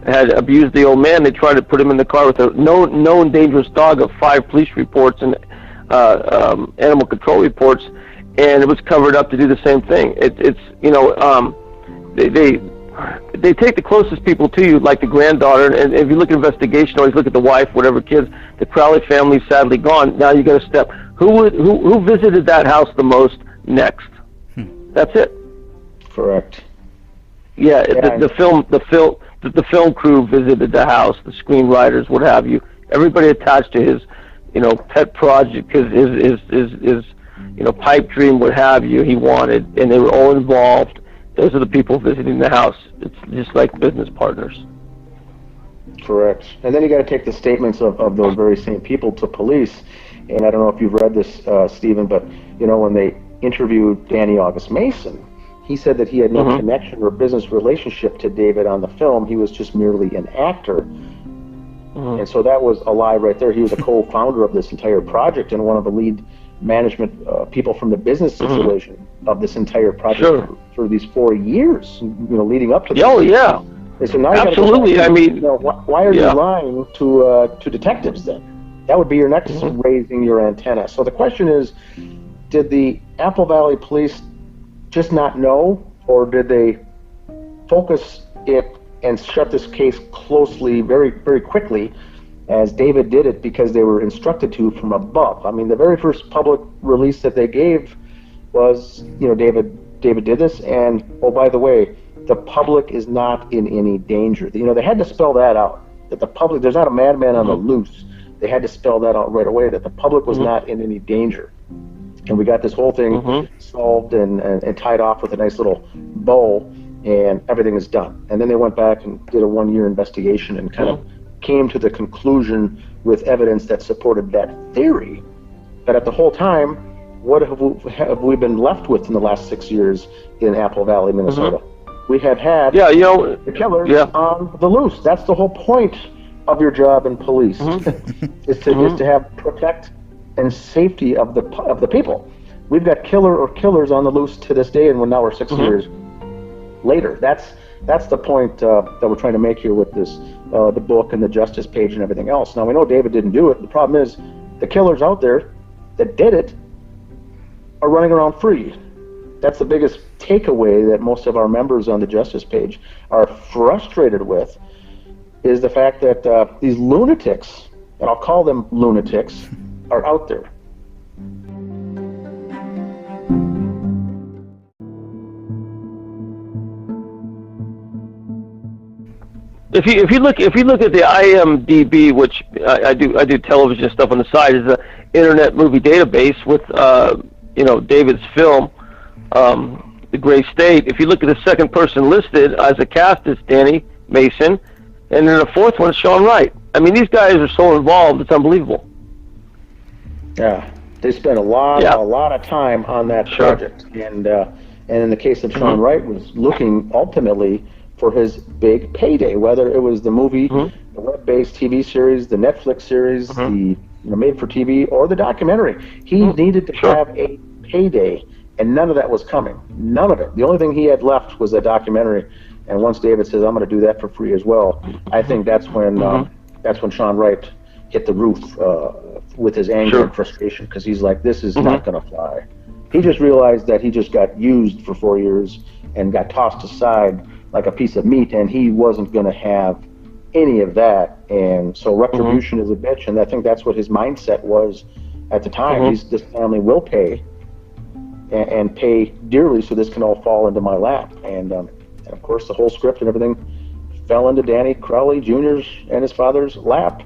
had abused the old man. They tried to put him in the car with a known dangerous dog of 5 police reports and animal control reports, and it was covered up to do the same thing. They take the closest people to you, like the granddaughter, and if you look at investigation, always look at the wife, whatever kids. The Crowley family's sadly gone. Now you got to step. Who visited that house the most next? That's it. Correct. Yeah, the film crew visited the house, the screenwriters, what have you. Everybody attached to pet project, his pipe dream, what have you, he wanted, and they were all involved. Those are the people visiting the house. It's just like business partners. Correct. And then you got to take the statements of those very same people to police. And I don't know if you've read this, Stephen, but when they interviewed Danny August Mason, he said that he had no connection or business relationship to David on the film. He was just merely an actor. And so that was a lie right there. He was a co-founder of this entire project and one of the lead management people from the business situation of this entire project for these 4 years, leading up to this. Oh, yeah. And so now absolutely. I mean, why are you lying to detectives then? That would be your next raising your antenna. So the question is, did the Apple Valley Police just not know, or did they focus it and shut this case closely, very, very quickly, as David did it because they were instructed to from above? I mean, the very first public release that they gave was, David did this, and oh, by the way, the public is not in any danger. They had to spell that out, that the public, there's not a madman on the loose. They had to spell that out right away, that the public was not in any danger. And we got this whole thing solved and tied off with a nice little bow, and everything is done. And then they went back and did a 1-year investigation and kind of came to the conclusion with evidence that supported that theory. But at the whole time, what have we been left with in the last 6 years in Apple Valley, Minnesota? We have had the killers on the loose. That's the whole point of your job in police, is to have protect and safety of the people. We've got killer or killers on the loose to this day, and now we're 6 years later. That's the point that we're trying to make here with this, the book and the justice page and everything else. Now, we know David didn't do it. The problem is the killers out there that did it are running around free. That's the biggest takeaway that most of our members on the justice page are frustrated with, is the fact that these lunatics, and I'll call them lunatics, are out there. If you look at the IMDb, which I do television stuff on the side, is an internet movie database with David's film, The Gray State. If you look at the second person listed as a cast, it's Danny Mason, and then the fourth one is Sean Wright. I mean, these guys are so involved; it's unbelievable. Yeah, they spent a lot of time on that project, and in the case of Sean Wright, was looking ultimately for his big payday, whether it was the movie, the web-based TV series, the Netflix series, the made-for-TV, or the documentary. He needed to have a payday, and none of that was coming. None of it. The only thing he had left was a documentary. And once David says, "I'm going to do that for free as well," I think that's when Sean Wright hit the roof with his anger and frustration, because he's like, "This is not going to fly." He just realized that he just got used for 4 years and got tossed aside like a piece of meat, and he wasn't going to have any of that. And so retribution is a bitch, and I think that's what his mindset was at the time. This family will pay, and pay dearly, so this can all fall into my lap. And of course, the whole script and everything fell into Danny Crowley Jr.'s and his father's lap,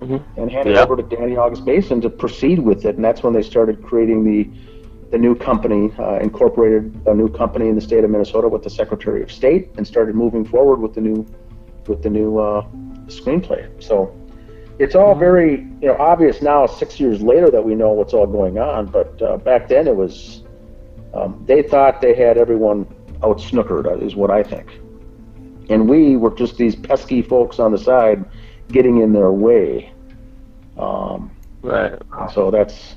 and handed over to Danny August Mason to proceed with it. And that's when they started creating the new company, incorporated a new company in the state of Minnesota with the Secretary of State, and started moving forward with the new screenplay. So it's all very obvious now, 6 years later, that we know what's all going on. But back then it was they thought they had everyone out snookered, is what I think, and we were just these pesky folks on the side getting in their way. So that's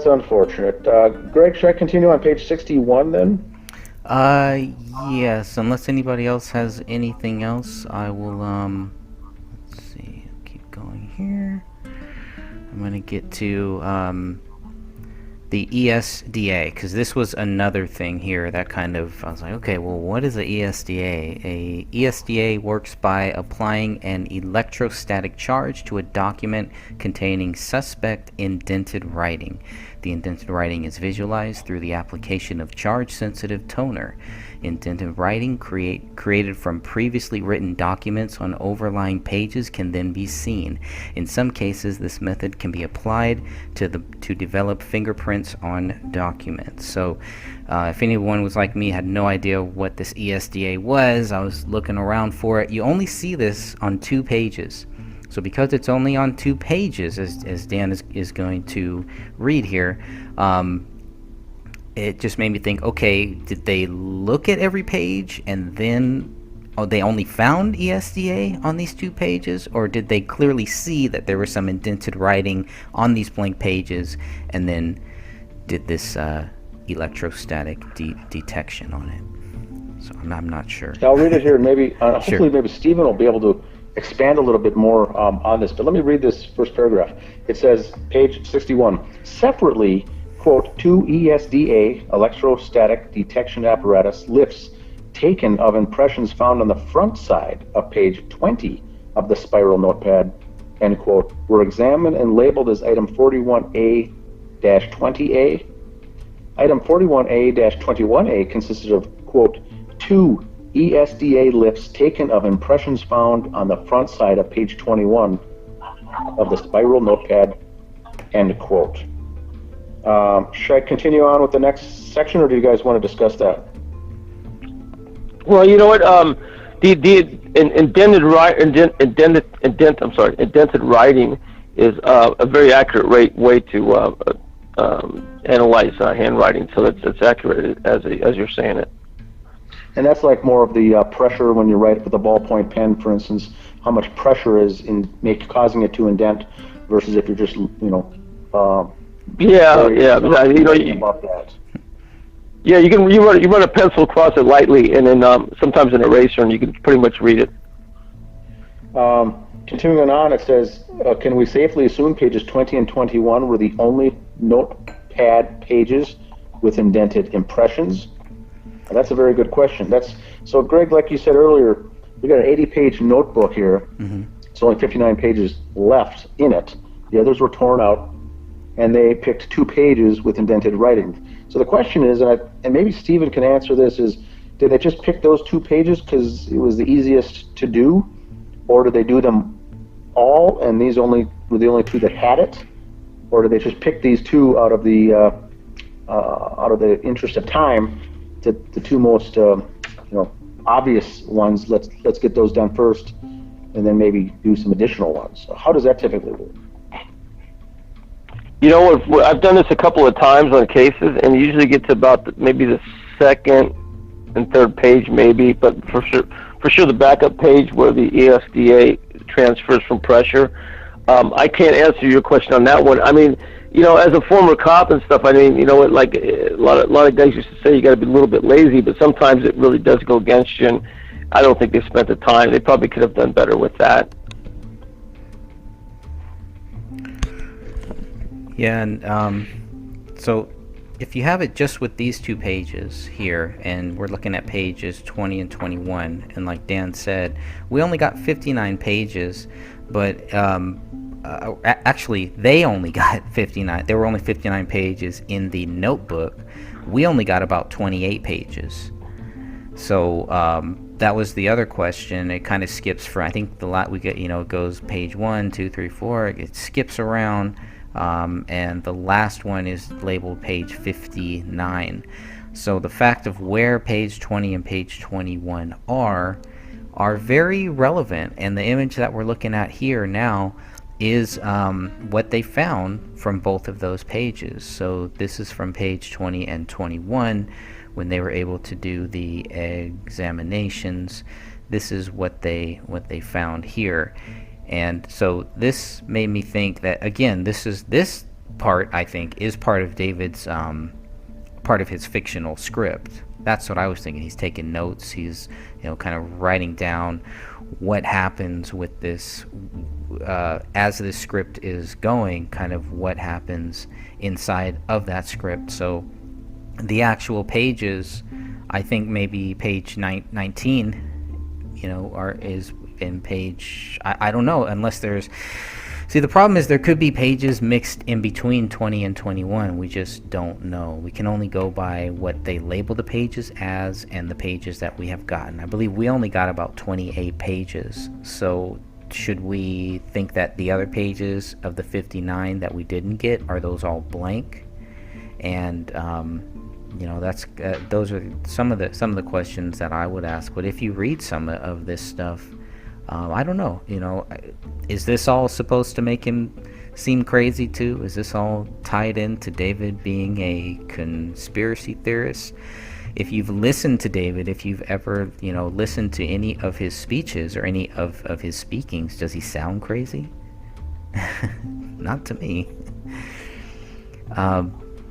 unfortunate. Greg, should I continue on page 61 then? Yes, unless anybody else has anything else, I will, let's see, keep going here. I'm going to get to, the ESDA, because this was another thing here that kind of, I was like, okay, well, what is a ESDA? A ESDA works by applying an electrostatic charge to a document containing suspect indented writing. The indented writing is visualized through the application of charge-sensitive toner. Indented writing created from previously written documents on overlying pages can then be seen. In some cases, this method can be applied to develop fingerprints on documents. So if anyone was like me, had no idea what this ESDA was, I was looking around for it. You only see this on 2 pages. So because it's only on 2 pages, as Dan is going to read here, it just made me think, okay, did they look at every page and then they only found ESDA on these 2 pages? Or did they clearly see that there was some indented writing on these blank pages and then did this electrostatic detection on it? So I'm not sure. I'll read it here. Maybe hopefully Sure. maybe Stephen will be able to expand a little bit more on this. But let me read this first paragraph. It says, page 61, separately, quote, 2 ESDA, electrostatic detection apparatus, lifts taken of impressions found on the front side of page 20 of the spiral notepad, end quote, were examined and labeled as item 41A-20A. Item 41A-21A consisted of, quote, 2 ESDA lifts taken of impressions found on the front side of page 21 of the spiral notepad, end quote. Should I continue on with the next section, or do you guys want to discuss that? Well, you know what? The indented writing is a very accurate way to analyze handwriting. So it's accurate as you're saying it. And that's like more of the pressure when you write with a ballpoint pen, for instance, how much pressure is in causing it to indent versus if you're just, Yeah. About that. Yeah, you run a pencil across it lightly, and then sometimes an eraser, and you can pretty much read it. Continuing on, it says, can we safely assume pages 20 and 21 were the only notepad pages with indented impressions? Now, that's a very good question. So, Greg, like you said earlier, we got an 80-page notebook here. Mm-hmm. It's only 59 pages left in it. The others were torn out, and they picked 2 pages with indented writing. So the question is, and maybe Stephen can answer this, is did they just pick those 2 pages because it was the easiest to do, or did they do them all and these were the only 2 that had it, or did they just pick these 2 out of the interest of time, the 2 most obvious ones? Let's get those done first, and then maybe do some additional ones. So how does that typically work? You know, I've done this a couple of times on cases, and you usually get to about maybe the 2nd and 3rd page, maybe, but for sure the backup page where the ESDA transfers from pressure. I can't answer your question on that one. I mean, as a former cop and stuff, I mean, like a lot of guys used to say, you got to be a little bit lazy, but sometimes it really does go against you, and I don't think they spent the time. They probably could have done better with that. Yeah, and so if you have it just with these 2 pages here, and we're looking at pages 20 and 21, and like Dan said, we only got 59 pages, but actually they only got 59. There were only 59 pages in the notebook. We only got about 28 pages. So that was the other question. It kind of skips for, I think the lot we get, it goes page 1, 2, 3, 4. It skips around. And the last one is labeled page 59. So the fact of where page 20 and page 21 are very relevant, and the image that we're looking at here now is what they found from both of those pages. So this is from page 20 and 21 when they were able to do the examinations. This is what they found here. And so this made me think that, again, this part, I think, is part of David's part of his fictional script. That's what I was thinking. He's taking notes. He's, kind of writing down what happens with this as this script is going, kind of what happens inside of that script. So the actual pages, I think maybe page 19, is in page, I don't know, unless there's, see, the problem is there could be pages mixed in between 20 and 21. We just don't know. We can only go by what they label the pages as and the pages that we have gotten. I believe we only got about 28 pages. So should we think that the other pages of the 59 that we didn't get, are those all blank? And that's those are some of the questions that I would ask. But if you read some of this stuff, I don't know, is this all supposed to make him seem crazy too? Is this all tied into David being a conspiracy theorist? If you've listened to David, if you've ever, listened to any of his speeches or any of his speakings, does he sound crazy? Not to me.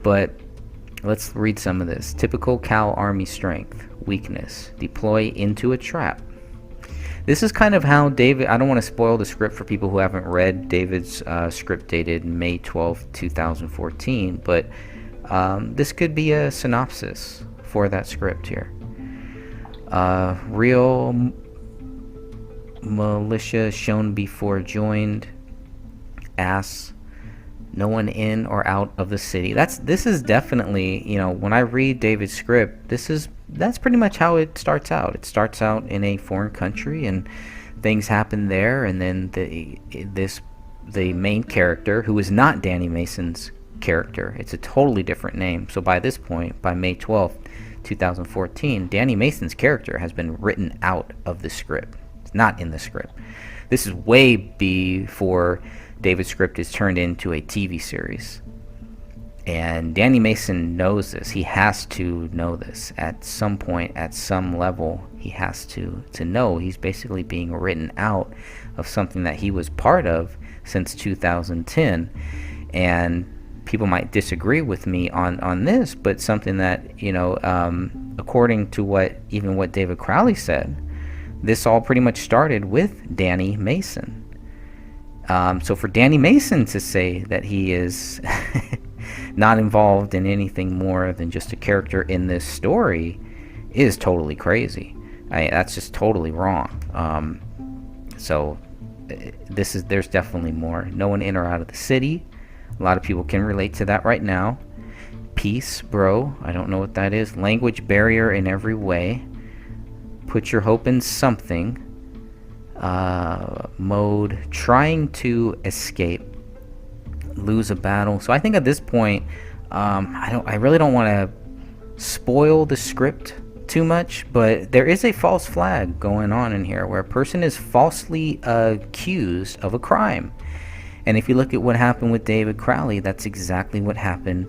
But let's read some of this. Typical Cal Army strength, weakness, deploy into a trap. This is kind of how David, I don't want to spoil the script for people who haven't read David's script dated May 12, 2014, but this could be a synopsis for that script here. Real militia shown before joined, ass, no one in or out of the city. This is definitely, when I read David's script, that's pretty much how it starts out. It starts out in a foreign country and things happen there, and then the main character, who is not Danny Mason's character, it's a totally different name. So by this point, by May 12th, 2014, Danny Mason's character has been written out of the script. It's not in the script. This is way before David's script is turned into a TV series. And Danny Mason knows this. He has to know this. At some point, at some level, he has to know he's basically being written out of something that he was part of since 2010. And people might disagree with me on this, but something that, according to what David Crowley said, this all pretty much started with Danny Mason. So for Danny Mason to say that he is not involved in anything more than just a character in this story is totally crazy. That's just totally wrong. So there's definitely more. No one in or out of the city. A lot of people can relate to that right now. Peace, bro. I don't know what that is. Language barrier in every way. Put your hope in something. Mode, trying to escape, lose a battle. So I think at this point, I really don't want to spoil the script too much, but there is a false flag going on in here where a person is falsely accused of a crime. And if you look at what happened with David Crowley, that's exactly what happened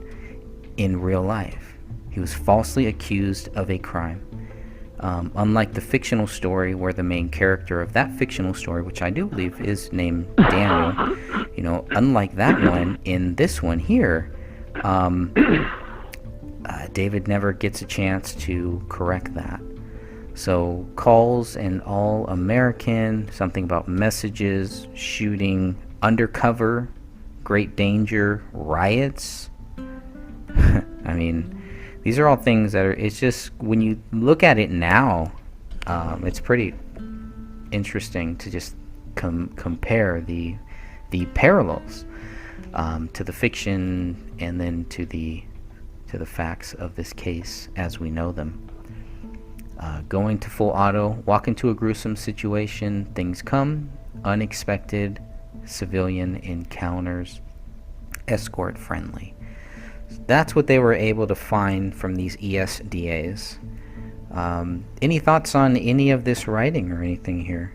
in real life. He was falsely accused of a crime. Unlike the fictional story where the main character of that fictional story, which I do believe is named Daniel, unlike that one, in this one here, David never gets a chance to correct that. So calls an all-American, something about messages, shooting, undercover, great danger, riots. I mean, these are all things that are, it's just, when you look at it now, it's pretty interesting to just compare the parallels to the fiction and then to the facts of this case as we know them. Going to full auto, walk into a gruesome situation, things come, unexpected, civilian encounters, escort friendly. That's what they were able to find from these ESDAs. Any thoughts on any of this writing or anything here?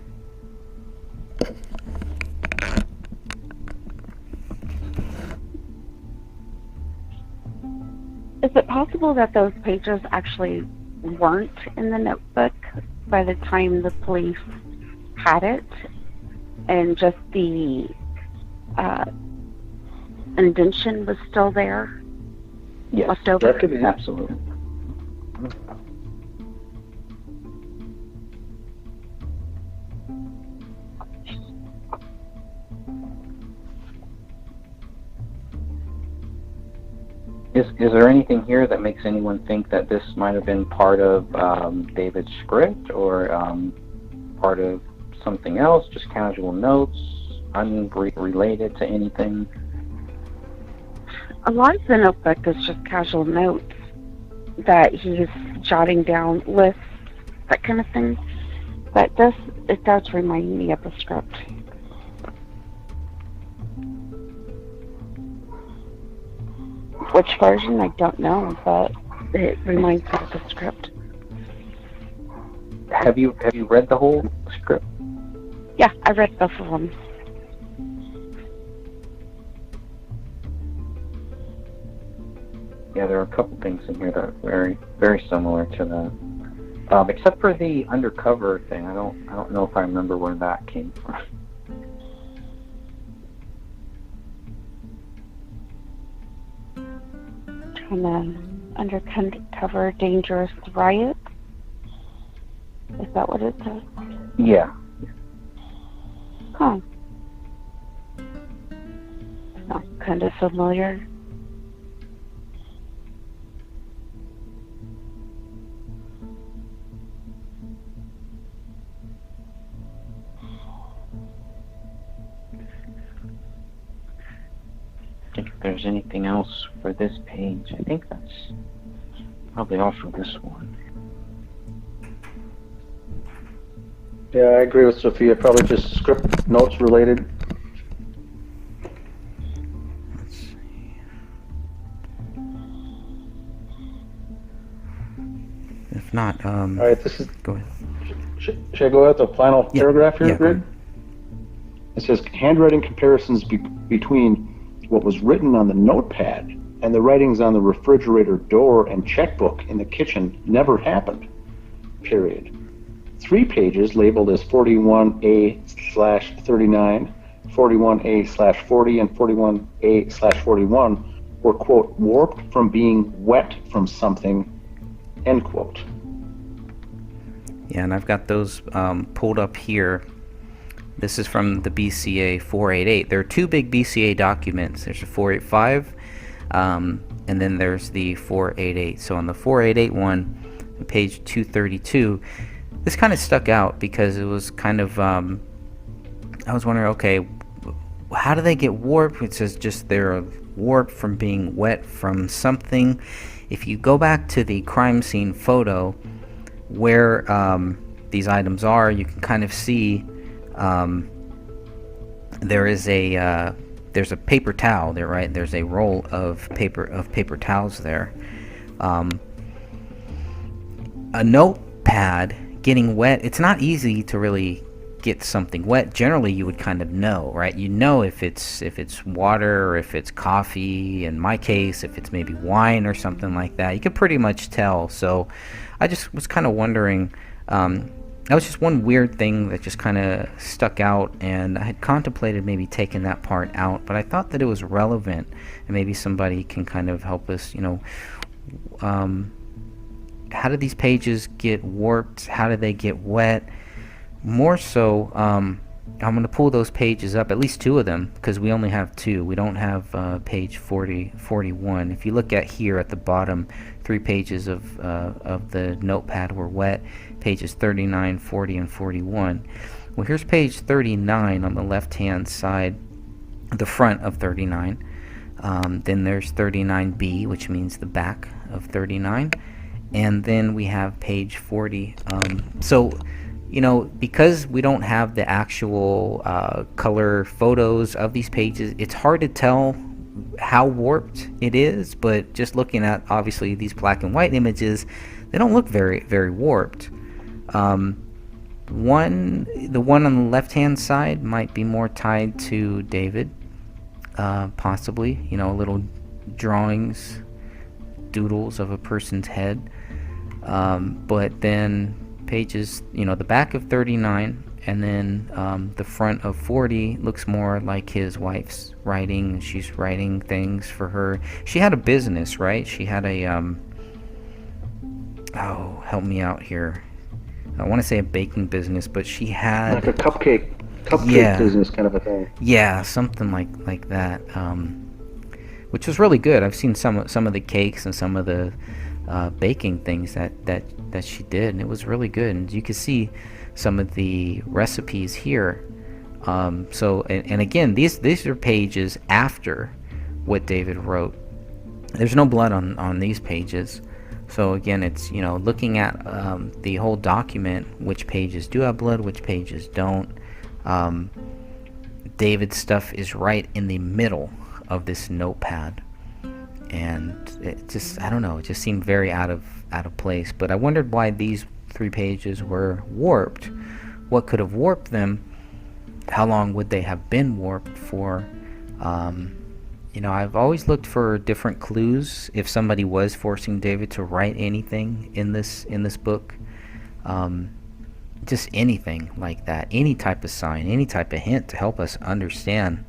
Is it possible that those pages actually weren't in the notebook by the time the police had it, and just the indentation was still there? Yes, left over? That could be. absolutely. Is there anything here that makes anyone think that this might have been part of David's script, or part of something else, just casual notes, unrelated to anything? A lot of the notebook is just casual notes that he's jotting down, lists, that kind of thing. But it does remind me of the script. Which version, I don't know, but it reminds me of the script. Have you read the whole script? Yeah, I read both of them. Yeah, there are a couple things in here that are very, very similar to that. Except for the undercover thing, I don't know if I remember where that came from. From the undercover dangerous riot. Is that what it says? Yeah. Huh. Sounds kind of familiar. I think if there's anything else for this page, I think that's probably all for this one. Yeah, I agree with Sophia. Probably just script notes related. Let's see. If not, All right, this is. go ahead. Should I go at the final paragraph here, yeah, go Greg? ahead. It says handwriting comparisons between what was written on the notepad and the writings on the refrigerator door and checkbook in the kitchen never happened. Period. 3 pages labeled as 41A/39, 41A/40, and 41A/41 were, quote, warped from being wet from something, end quote. Yeah, and I've got those pulled up here. This is from the BCA 488. There are 2 big BCA documents. There's a 485, and then there's the 488. So on the 488 one, page 232, this kind of stuck out because it was kind of, I was wondering, okay, how do they get warped? It says just they're warped from being wet from something. If you go back to the crime scene photo where these items are, you can kind of see there's a paper towel there, right? There's a roll of paper towels there. A notepad getting wet, it's not easy to really get something wet. Generally you would kind of know, right? You know if it's water or if it's coffee. In my case, if it's maybe wine or something like that, you could pretty much tell. So I just was kind of wondering, that was just one weird thing that just kind of stuck out, and I had contemplated maybe taking that part out, but I thought that it was relevant, and maybe somebody can kind of help us, how did these pages get warped? How did they get wet? More so, I'm going to pull those pages up, at least 2 of them, because we only have 2. We don't have page 41. If you look at here at the bottom, 3 pages of the notepad were wet, pages 39, 40, and 41. Well, here's page 39 on the left-hand side, the front of 39. Then there's 39B, which means the back of 39. And then we have page 40. So, because we don't have the actual color photos of these pages, it's hard to tell how warped it is, but just looking at, obviously, these black and white images, they don't look very, very warped. The one on the left-hand side might be more tied to David, possibly, little drawings, doodles of a person's head. But then pages, the back of 39 and then the front of 40 looks more like his wife's writing. She's writing things for her. She had a business, right? She had a oh, help me out here. I want to say a baking business, but she had like a cupcake business kind of a thing. Yeah, something like that. Which was really good. I've seen some of the cakes and some of the baking things that she did, and it was really good. And you can see some of the recipes here. So and again, these are pages after what David wrote. There's no blood on these pages. So again, it's, you know, looking at the whole document, which pages do have blood, which pages don't. David's stuff is right in the middle of this notepad, and it just, I don't know, it just seemed very out of place. But I wondered why these 3 pages were warped. What could have warped them? How long would they have been warped for? You know, I've always looked for different clues if somebody was forcing David to write anything in this book. Just anything like that, any type of sign, any type of hint to help us understand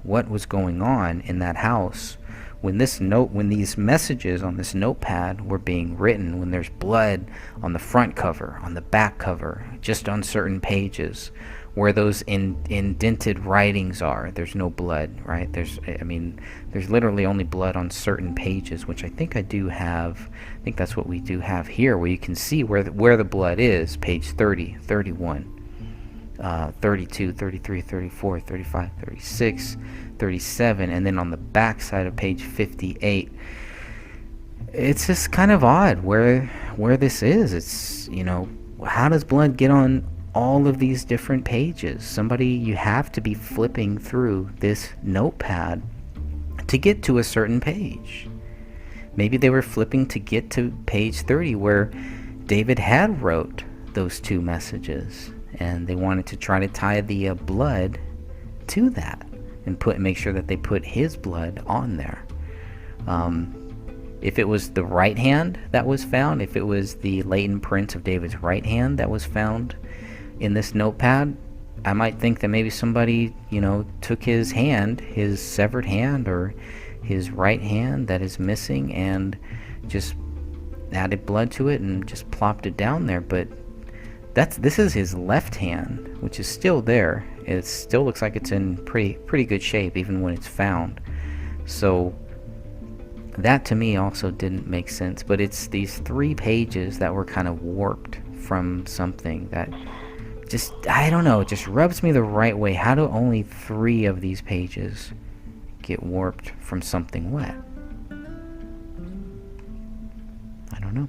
what was going on in that house when these messages on this notepad were being written, when there's blood on the front cover, on the back cover, just on certain pages. Where those indented writings are, there's no blood, right? There's literally only blood on certain pages, which I think I do have. I think that's what we do have here, where you can see where the blood is. Page 30, 31, 32, 33, 34, 35, 36, 37, and then on the back side of page 58. It's just kind of odd where this is. It's, you know, how does blood get on all of these different pages? You have to be flipping through this notepad to get to a certain page. Maybe they were flipping to get to page 30 where David had wrote those 2 messages, and they wanted to try to tie the blood to that and make sure that they put his blood on there. If it was the right hand that was found, if it was the latent print of David's right hand that was found in this notepad, I might think that maybe somebody, you know, took his hand, his severed hand, or his right hand that is missing, and just added blood to it and just plopped it down there. But this is his left hand, which is still there. It still looks like it's in pretty good shape even when it's found. So that to me also didn't make sense. But it's these 3 pages that were kind of warped from something that just, I don't know, it just rubs me the right way. How do only 3 of these pages get warped from something wet? I don't know.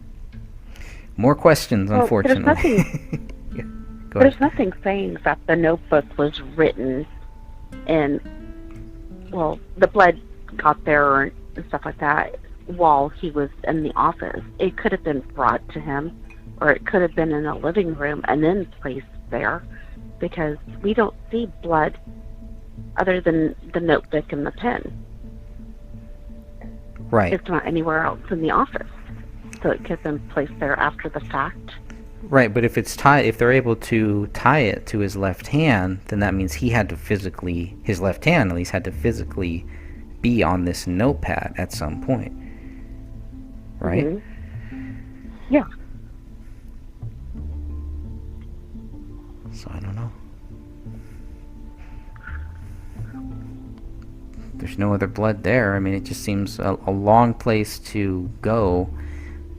More questions, unfortunately. There's nothing saying that the notebook was written in, well, the blood got there and stuff like that while he was in the office. It could have been brought to him, or it could have been in a living room and then placed there, because we don't see blood other than the notebook and the pen. Right. It's not anywhere else in the office, so it could have been placed there after the fact. Right, but if they're able to tie it to his left hand, then that means his left hand at least had to physically be on this notepad at some point, right? Mm-hmm. Yeah. So I don't know. There's no other blood there. I mean, it just seems a long place to go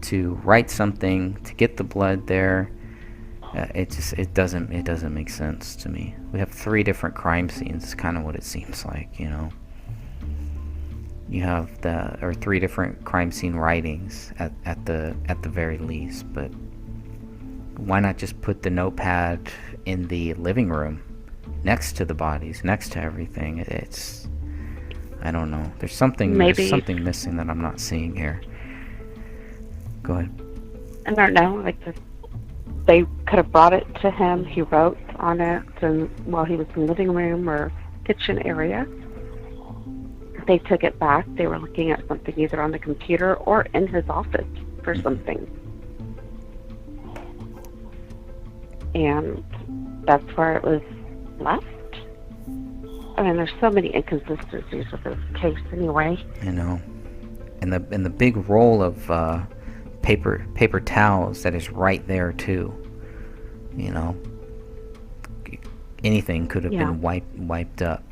to write something to get the blood there. It doesn't make sense to me. We have 3 different crime scenes. It's kind of what it seems like, you know. You have 3 different crime scene writings at the very least, but why not just put the notepad in the living room next to the bodies, next to everything? It's, I don't know. There's something missing that I'm not seeing here. Go ahead. I don't know. They could have brought it to him. He wrote on it, and while he was in the living room or kitchen area, they took it back. They were looking at something either on the computer or in his office for something. And that's where it was left. I mean, there's so many inconsistencies with this case anyway. You know, and the big roll of paper towels that is right there too. You know, anything could have been wiped up.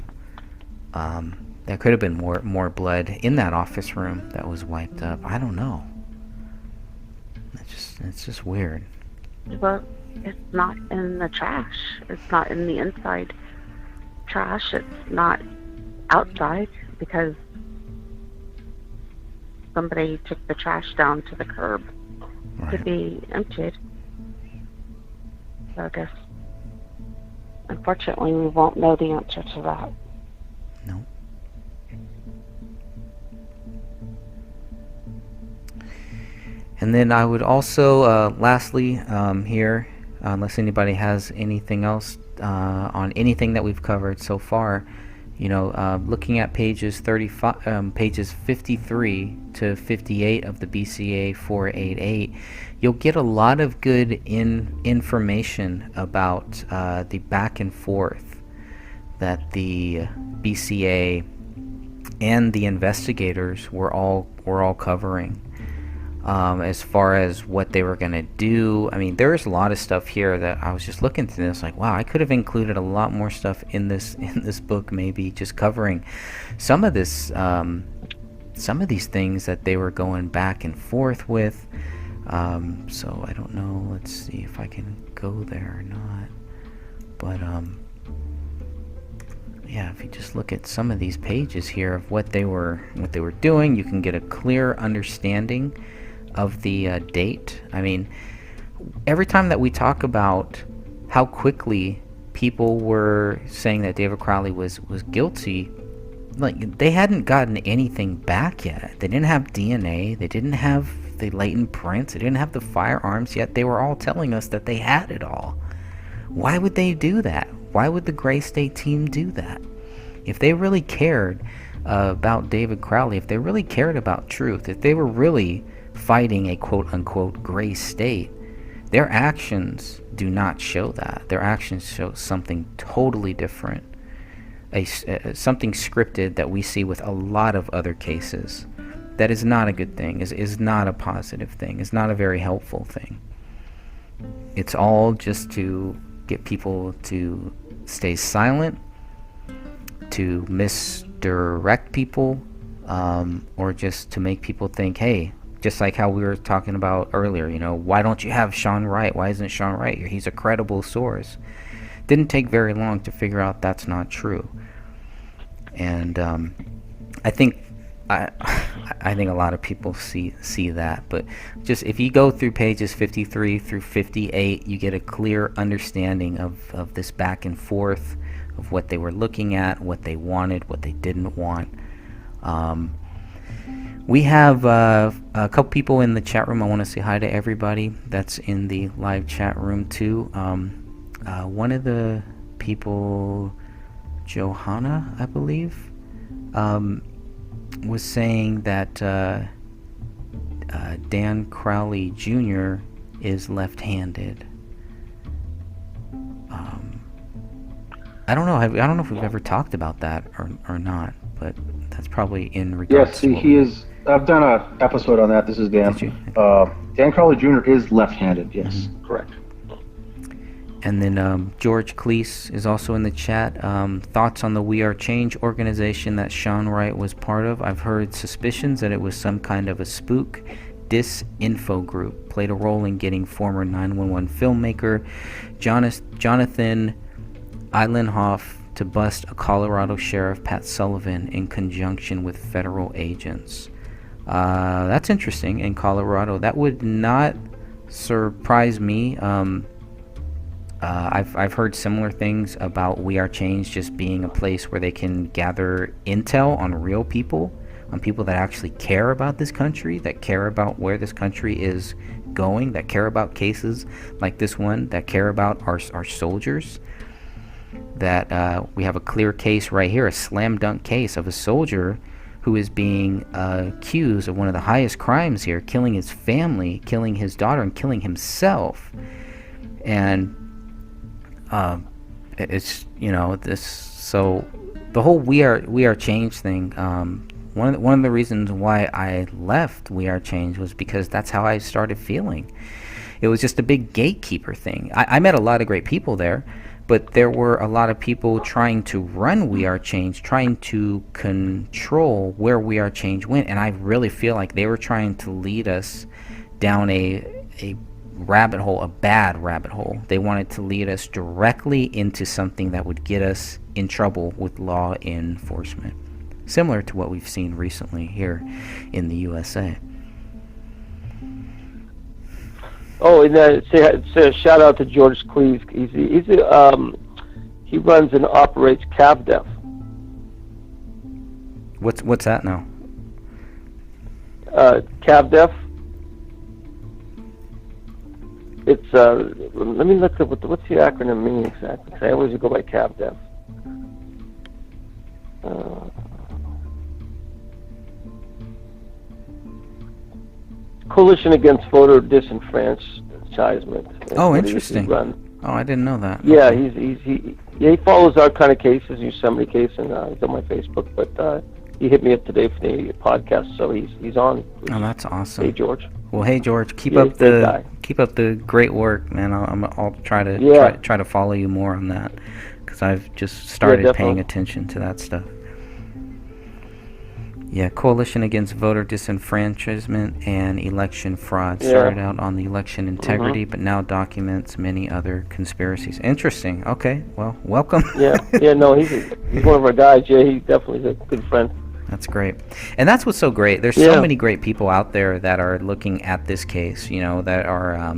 There could have been more blood in that office room that was wiped up. I don't know. It's just weird. Well, it's not in the trash. It's not in the inside trash. It's not outside because somebody took the trash down to the curb to be emptied. So I guess, unfortunately, we won't know the answer to that. No. And then I would also, lastly, here, unless anybody has anything else on anything that we've covered so far, you know, looking at pages 53 to 58 of the BCA 488, you'll get a lot of good information about the back and forth that the BCA and the investigators were all covering. As far as what they were going to do. I mean, there's a lot of stuff here that I was just looking through this like, wow, I could have included a lot more stuff in this book, maybe just covering some of this, some of these things that they were going back and forth with. So I don't know. Let's see if I can go there or not. But yeah, if you just look at some of these pages here of what they were doing, you can get a clear understanding of the date. I mean, every time that we talk about how quickly people were saying that David Crowley was guilty, like, they hadn't gotten anything back yet. They didn't have DNA, they didn't have the latent prints, they didn't have the firearms, yet they were all telling us that they had it all. Why would they do that? Why would the Gray State team do that? If they really cared about David Crowley, if they really cared about truth, if they were really fighting a quote-unquote gray state, their actions do not show that. Their actions show something totally different, something scripted that we see with a lot of other cases. That is not a good thing, is not a positive thing, is not a very helpful thing. It's all just to get people to stay silent, to misdirect people, or just to make people think, hey, just like how we were talking about earlier, you know, why don't you have Sean Wright? Why isn't Sean Wright here? He's a credible source. Didn't take very long to figure out that's not true. And I think a lot of people see that, but just if you go through pages 53 through 58, you get a clear understanding of this back and forth, of what they were looking at, what they wanted, what they didn't want. We have a couple people in the chat room. I want to say hi to everybody that's in the live chat room too. One of the people, Johanna, I believe, was saying that Dan Crowley Jr. is left-handed. I don't know if we've ever talked about that or not, but that's probably in regards. Yes, he is. I've done an episode on that. This is Dan. Did you? Dan Crowley Jr. is left-handed. Yes, correct. And then George Cleese is also in the chat. Thoughts on the We Are Change organization that Sean Wright was part of? I've heard suspicions that it was some kind of a spook disinfo group. Played a role in getting former 911 filmmaker Jonathan Eilenhoff to bust a Colorado sheriff, Pat Sullivan, in conjunction with federal agents. That's interesting. In Colorado, that would not surprise me. I've heard similar things about We Are Change just being a place where they can gather intel on real people, on people that actually care about this country, that care about where this country is going, that care about cases like this one, that care about our soldiers. That we have a clear case right here, a slam dunk case of a soldier who is being accused of one of the highest crimes here, killing his family, killing his daughter, and killing himself. And it's this. So the whole we are change thing. One of the reasons why I left We Are Change was because that's how I started feeling. It was just a big gatekeeper thing. I met a lot of great people there, but there were a lot of people trying to run We Are Change, trying to control where We Are Change went, and I really feel like they were trying to lead us down a rabbit hole, a bad rabbit hole. They wanted to lead us directly into something that would get us in trouble with law enforcement, similar to what we've seen recently here in the USA. Oh, and say a shout out to George Cleese. He runs and operates CavDef. What's that now? CavDef. It's let me look up what's the acronym mean exactly. 'Cause I always go by CavDef. Coalition Against Voter Disenfranchisement. Oh, interesting. Oh, I didn't know that. Yeah, okay. he follows our kind of cases, Yosemite case, and he's on my Facebook. But he hit me up today for the podcast, so he's on. Oh, that's awesome. Hey, George. Well, hey, George, keep up the great work, man. I'll try to follow you more on that, because I've just started paying attention to that stuff. Yeah, Coalition Against Voter Disenfranchisement and Election Fraud. Started out on the election integrity, but now documents many other conspiracies. Interesting. Okay, well, welcome. No, he's one of our guys. Yeah, he definitely is a good friend. That's great. And that's what's so great. There's so many great people out there that are looking at this case, that are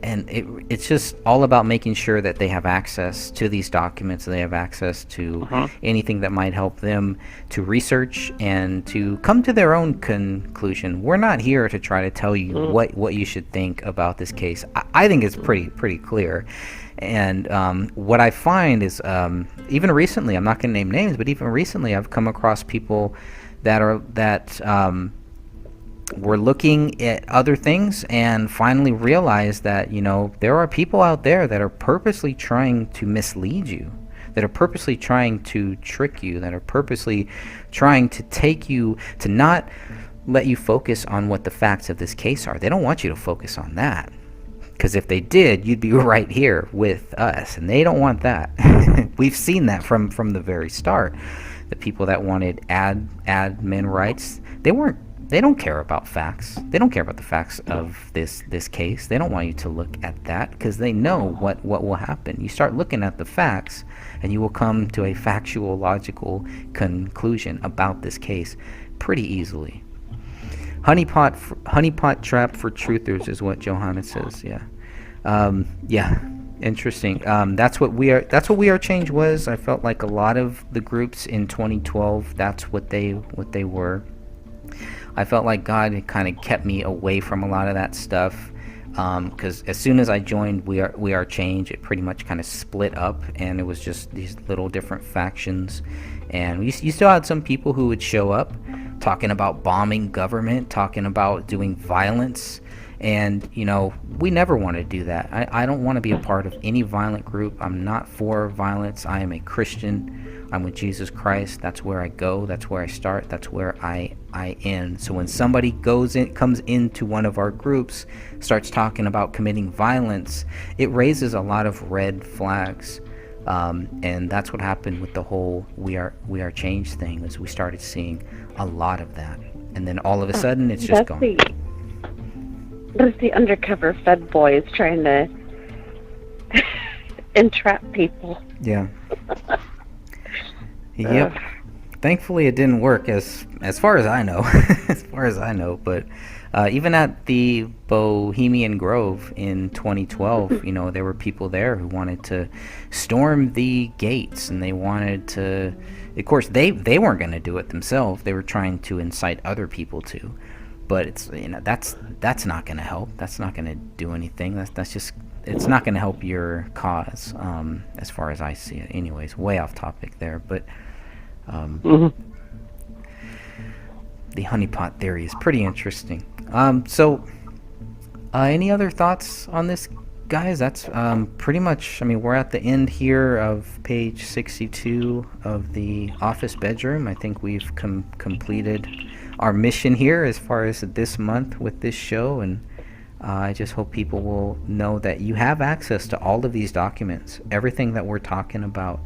and it's just all about making sure that they have access to these documents, they have access to anything that might help them to research and to come to their own conclusion. We're not here to try to tell you what you should think about this case. I think it's pretty clear. And what I find is, even recently, I'm not going to name names, but even recently I've come across people that were looking at other things and finally realized that, there are people out there that are purposely trying to mislead you, that are purposely trying to trick you, that are purposely trying to take you to not let you focus on what the facts of this case are. They don't want you to focus on that. Because if they did, you'd be right here with us, and they don't want that. We've seen that from the very start. The people that wanted admin rights, they don't care about facts. They don't care about the facts of this case. They don't want you to look at that, because they know what will happen. You start looking at the facts, and you will come to a factual, logical conclusion about this case pretty easily. Honeypot trap for truthers is what Johanna says. Yeah, interesting. That's what We Are Change was. I felt like a lot of the groups in 2012, that's what they were. I felt like God had kind of kept me away from a lot of that stuff, because as soon as I joined We Are Change, it pretty much kind of split up, and it was just these little different factions. And you still had some people who would show up talking about bombing government, talking about doing violence. And, we never want to do that. I don't want to be a part of any violent group. I'm not for violence. I am a Christian. I'm with Jesus Christ. That's where I go. That's where I start. That's where I end. So when somebody comes into one of our groups, starts talking about committing violence, it raises a lot of red flags. And that's what happened with the whole We Are Change thing, is we started seeing a lot of that. And then all of a sudden, it's just gone. That's the undercover Fed boys trying to entrap people. Yeah. Yep. Thankfully, it didn't work as far as I know. As far as I know, but even at the Bohemian Grove in 2012, there were people there who wanted to storm the gates, and they wanted to. Of course, they weren't going to do it themselves. They were trying to incite other people to. But it's that's not going to help. That's not going to do anything. That's just, it's not going to help your cause, as far as I see it. Anyways, way off topic there, but the honeypot theory is pretty interesting. So any other thoughts on this guys, that's pretty much, I mean, we're at the end here of page 62 of the office bedroom. I think we've completed our mission here as far as this month with this show, and I just hope people will know that you have access to all of these documents, everything that we're talking about,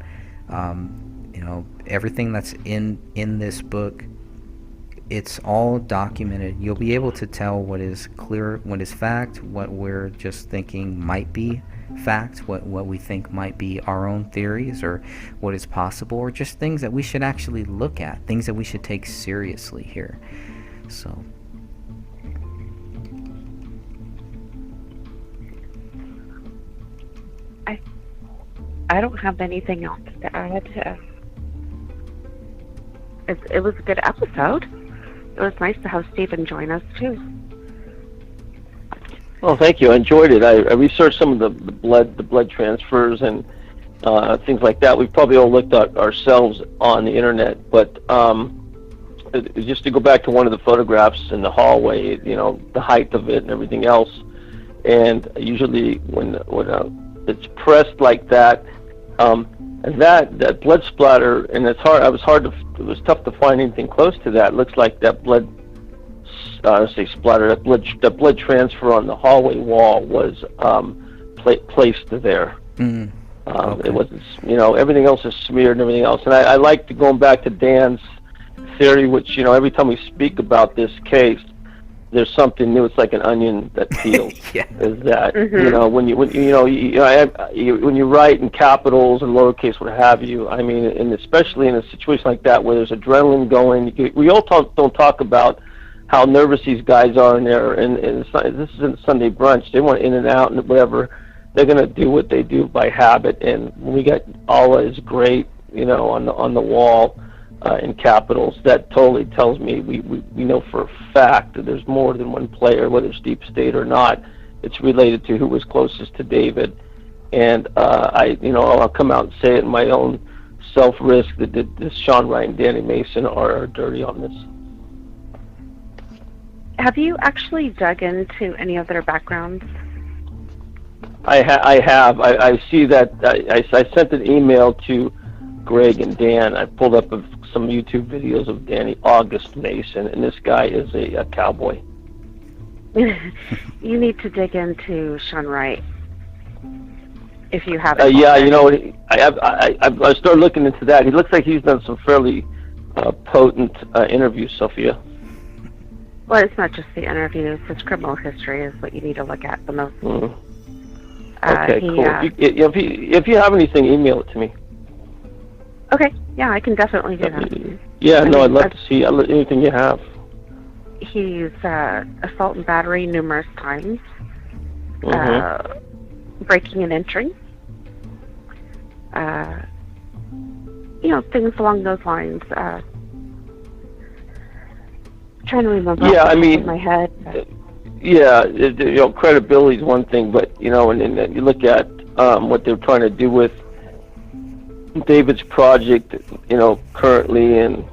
everything that's in this book. It's all documented. You'll be able to tell what is clear, what is fact, what we're just thinking might be fact, what we think might be our own theories, or what is possible, or just things that we should actually look at, things that we should take seriously here. So I don't have anything else to add. It was a good episode. It was nice to have Stephen join us too. Well, thank you. I enjoyed it. I researched some of the blood transfers and things like that. We've probably all looked at ourselves on the internet, but just to go back to one of the photographs in the hallway, the height of it and everything else. And usually when it's pressed like that, and that blood splatter, and it was tough to find anything close to that. It looks like that blood, splatter, that blood transfer on the hallway wall was placed there. Okay. It wasn't, everything else is smeared and everything else. And I like going back to Dan's theory, which, every time we speak about this case, there's something new. It's like an onion that peels. Yeah. Is that when you write in capitals and lowercase, what have you? I mean, and especially in a situation like that where there's adrenaline going, we all don't talk about how nervous these guys are in there. And this isn't Sunday brunch. They want in and out and whatever. They're gonna do what they do by habit. And when we got Allah is great, on the wall. In capitals, that totally tells me we know for a fact that there's more than one player, whether it's deep state or not. It's related to who was closest to David, and I'll come out and say it in my own self-risk that this Sean Wright and Danny Mason are dirty on this. Have you actually dug into any of their backgrounds? I have. I see that. I sent an email to Greg and Dan. I pulled up some YouTube videos of Danny August Mason, and this guy is a cowboy. You need to dig into Sean Wright if you haven't. I started looking into that. He looks like he's done some fairly potent interviews, Sophia. Well, it's not just the interviews. His criminal history is what you need to look at the most. Okay, cool. If you have anything, email it to me. Okay, yeah, I can definitely do that. Yeah, I'd love to see anything you have. He's assault and battery numerous times, breaking and entering, things along those lines. Trying to remember off the top of my head. Yeah, credibility is one thing, but and you look at what they're trying to do with David's project, currently, and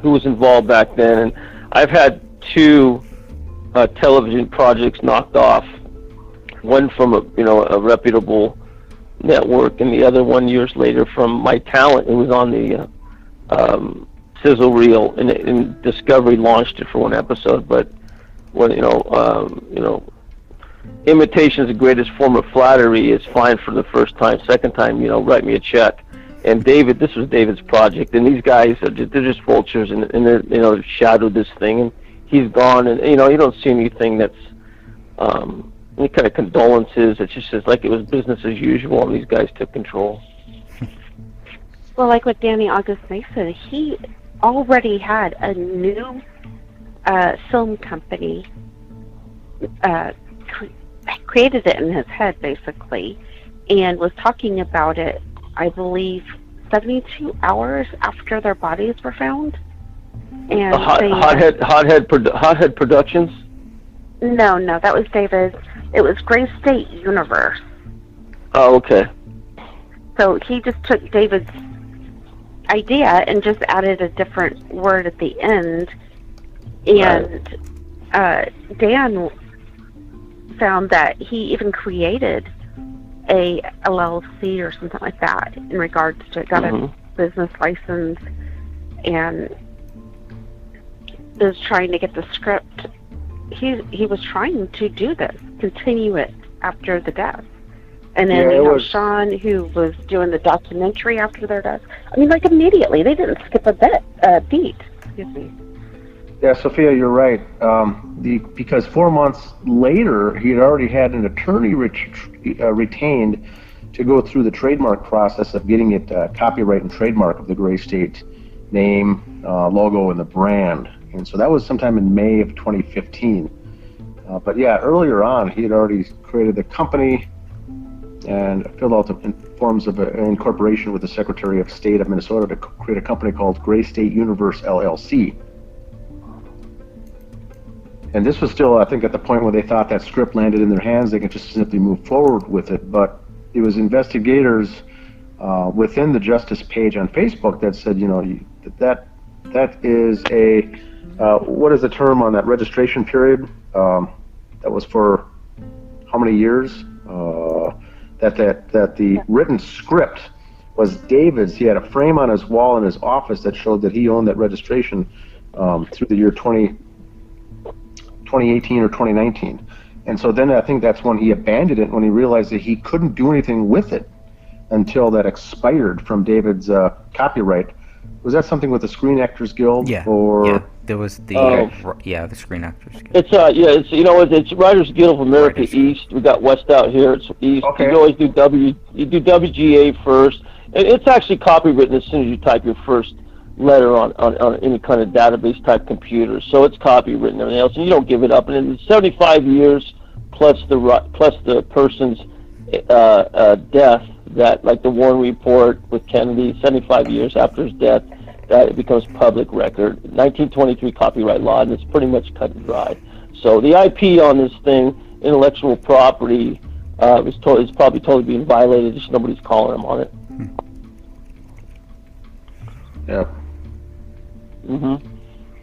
who was involved back then. And I've had two television projects knocked off. One from a reputable network, and the other one years later from my talent. It was on the sizzle reel, and Discovery launched it for one episode. But when imitation is the greatest form of flattery is fine for the first time. Second time, write me a check. And this was David's project, and these guys they're just vultures, and they're shadowed this thing, and he's gone, and you don't see anything that's any kind of condolences. It's just like it was business as usual, and these guys took control. Well, like with Danny August Mason, he already had a new film company, created it in his head basically, and was talking about it, I believe, 72 hours after their bodies were found. And Hothead Productions? No, that was David. It was Gray State Universe. Oh, okay. So he just took David's idea and just added a different word at the end. And Dan found that he even created a LLC or something like that in regards to got a business license and is trying to get the script. He was trying to do this, continue it after the death. And then you have Sean, who was doing the documentary after their death. I mean, like immediately. They didn't skip a beat. Excuse me. Yeah, Sophia, you're right. Because 4 months later, he had already had an attorney retained to go through the trademark process of getting it copyright and trademark of the Gray State name, logo, and the brand. And so that was sometime in May of 2015. But yeah, earlier on, he had already created the company and filled out the forms of an incorporation with the Secretary of State of Minnesota to create a company called Gray State Universe LLC. And this was still, I think, at the point where they thought that script landed in their hands, they could just simply move forward with it. But it was investigators within the Justice page on Facebook that said, you know, that is a, what is the term on that registration period? That was for how many years? That the written script was David's. He had a frame on his wall in his office that showed that he owned that registration through the year 2018 or 2019. And so then I think that's when he abandoned it, when he realized that he couldn't do anything with it until that expired from David's copyright. Was that something with the Screen Actors Guild? Yeah. Or yeah, there was the the Screen Actors Guild. It's it's Writers Guild of America East. We got West out here. It's East. Okay. You always do WGA first. It's actually copywritten as soon as you type your first letter on any kind of database type computer. So it's copywritten and everything else, and you don't give it up. And it's 75 years plus the person's death. That, like the Warren Report with Kennedy, 75 years after his death, that it becomes public record. 1923 copyright law, and it's pretty much cut and dried. So the IP on this thing, intellectual property, is probably totally being violated. Just nobody's calling them on it. Yeah. And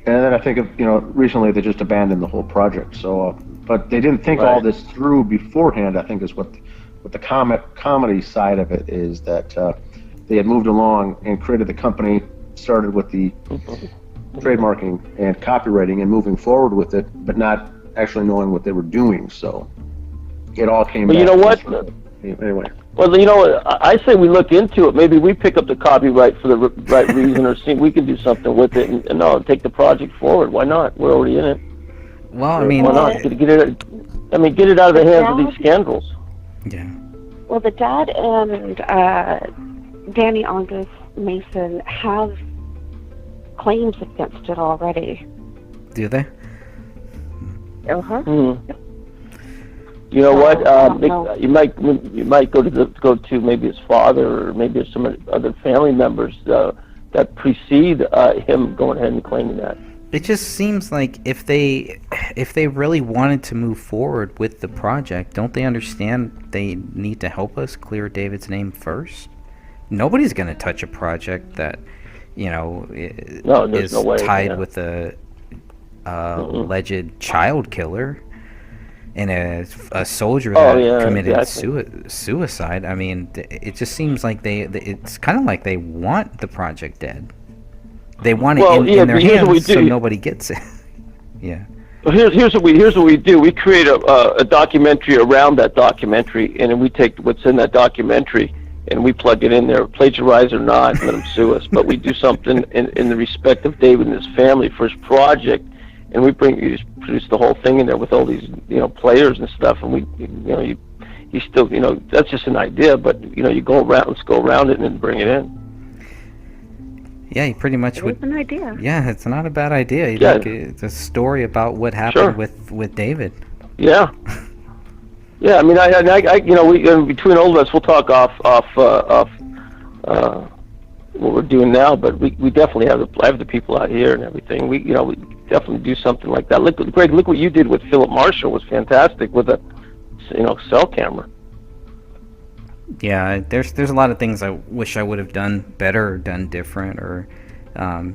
then I think recently they just abandoned the whole project. So, but they didn't think all this through beforehand. I think is what the comedy side of it is, that they had moved along and created the company, started with the trademarking and copywriting and moving forward with it, but not actually knowing what they were doing. So it all came back. You know what? Anyway. Well, you know what? I say we look into it. Maybe we pick up the copyright for the right reason, or see if we can do something with it, and take the project forward. Why not? We're already in it. Well, I mean, why not get it? I mean, get it out of the hands of these scoundrels. Yeah. Well, the dad and Danny August Mason have claims against it already. Do they? You know what? You might go to maybe his father, or maybe some other family members that precede him going ahead and claiming that. It just seems like if they really wanted to move forward with the project, don't they understand they need to help us clear David's name first? Nobody's going to touch a project that, is tied with a alleged child killer and a soldier that committed suicide. I mean, it just seems like it's kind of like they want the project dead. They want it in their hands, so nobody gets it. Yeah. Well, here's what we do. We create a documentary around that documentary, and then we take what's in that documentary and we plug it in there, plagiarize or not, and let them sue us. But we do something in the respect of David and his family for his project, and we produce the whole thing in there with all these players and stuff, and you still that's just an idea, but let's go around it and then bring it in. Yeah, you pretty much would. It's an idea. Yeah, it's not a bad idea. It's a story about what happened with David. Yeah. Yeah, I mean, we between all of us, we'll talk off what we're doing now, but we definitely have the people out here and everything. We definitely do something like that. Greg, look what you did with Philip Marshall was fantastic with a cell camera. Yeah, there's a lot of things I wish I would have done better or done different or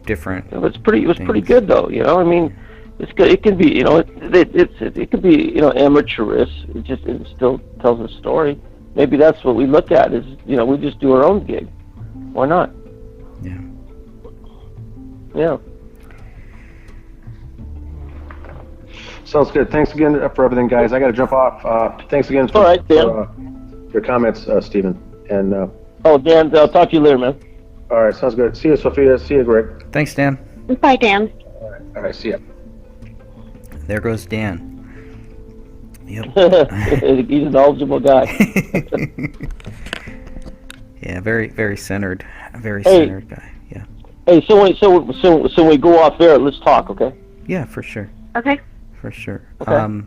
different. It was pretty good though. I mean, it's good. It can be, it could be, amateurish. It still tells a story. Maybe that's what we look at is, we just do our own gig. Why not? Yeah. Yeah. Sounds good. Thanks again for everything, guys. I got to jump off. Thanks again for, All right, Dan. for your comments, Stephen. And Dan, I'll talk to you later, man. all right, sounds good. See you, Sophia. See you, Greg. Thanks, Dan. Bye, Dan. All right, see ya. There goes Dan. Yep. He's an eligible guy. Yeah, very, very centered. Very Hey. centered guy. Yeah. Hey, so when we go off there, let's talk, okay? Yeah, for sure. Okay. For sure. Okay.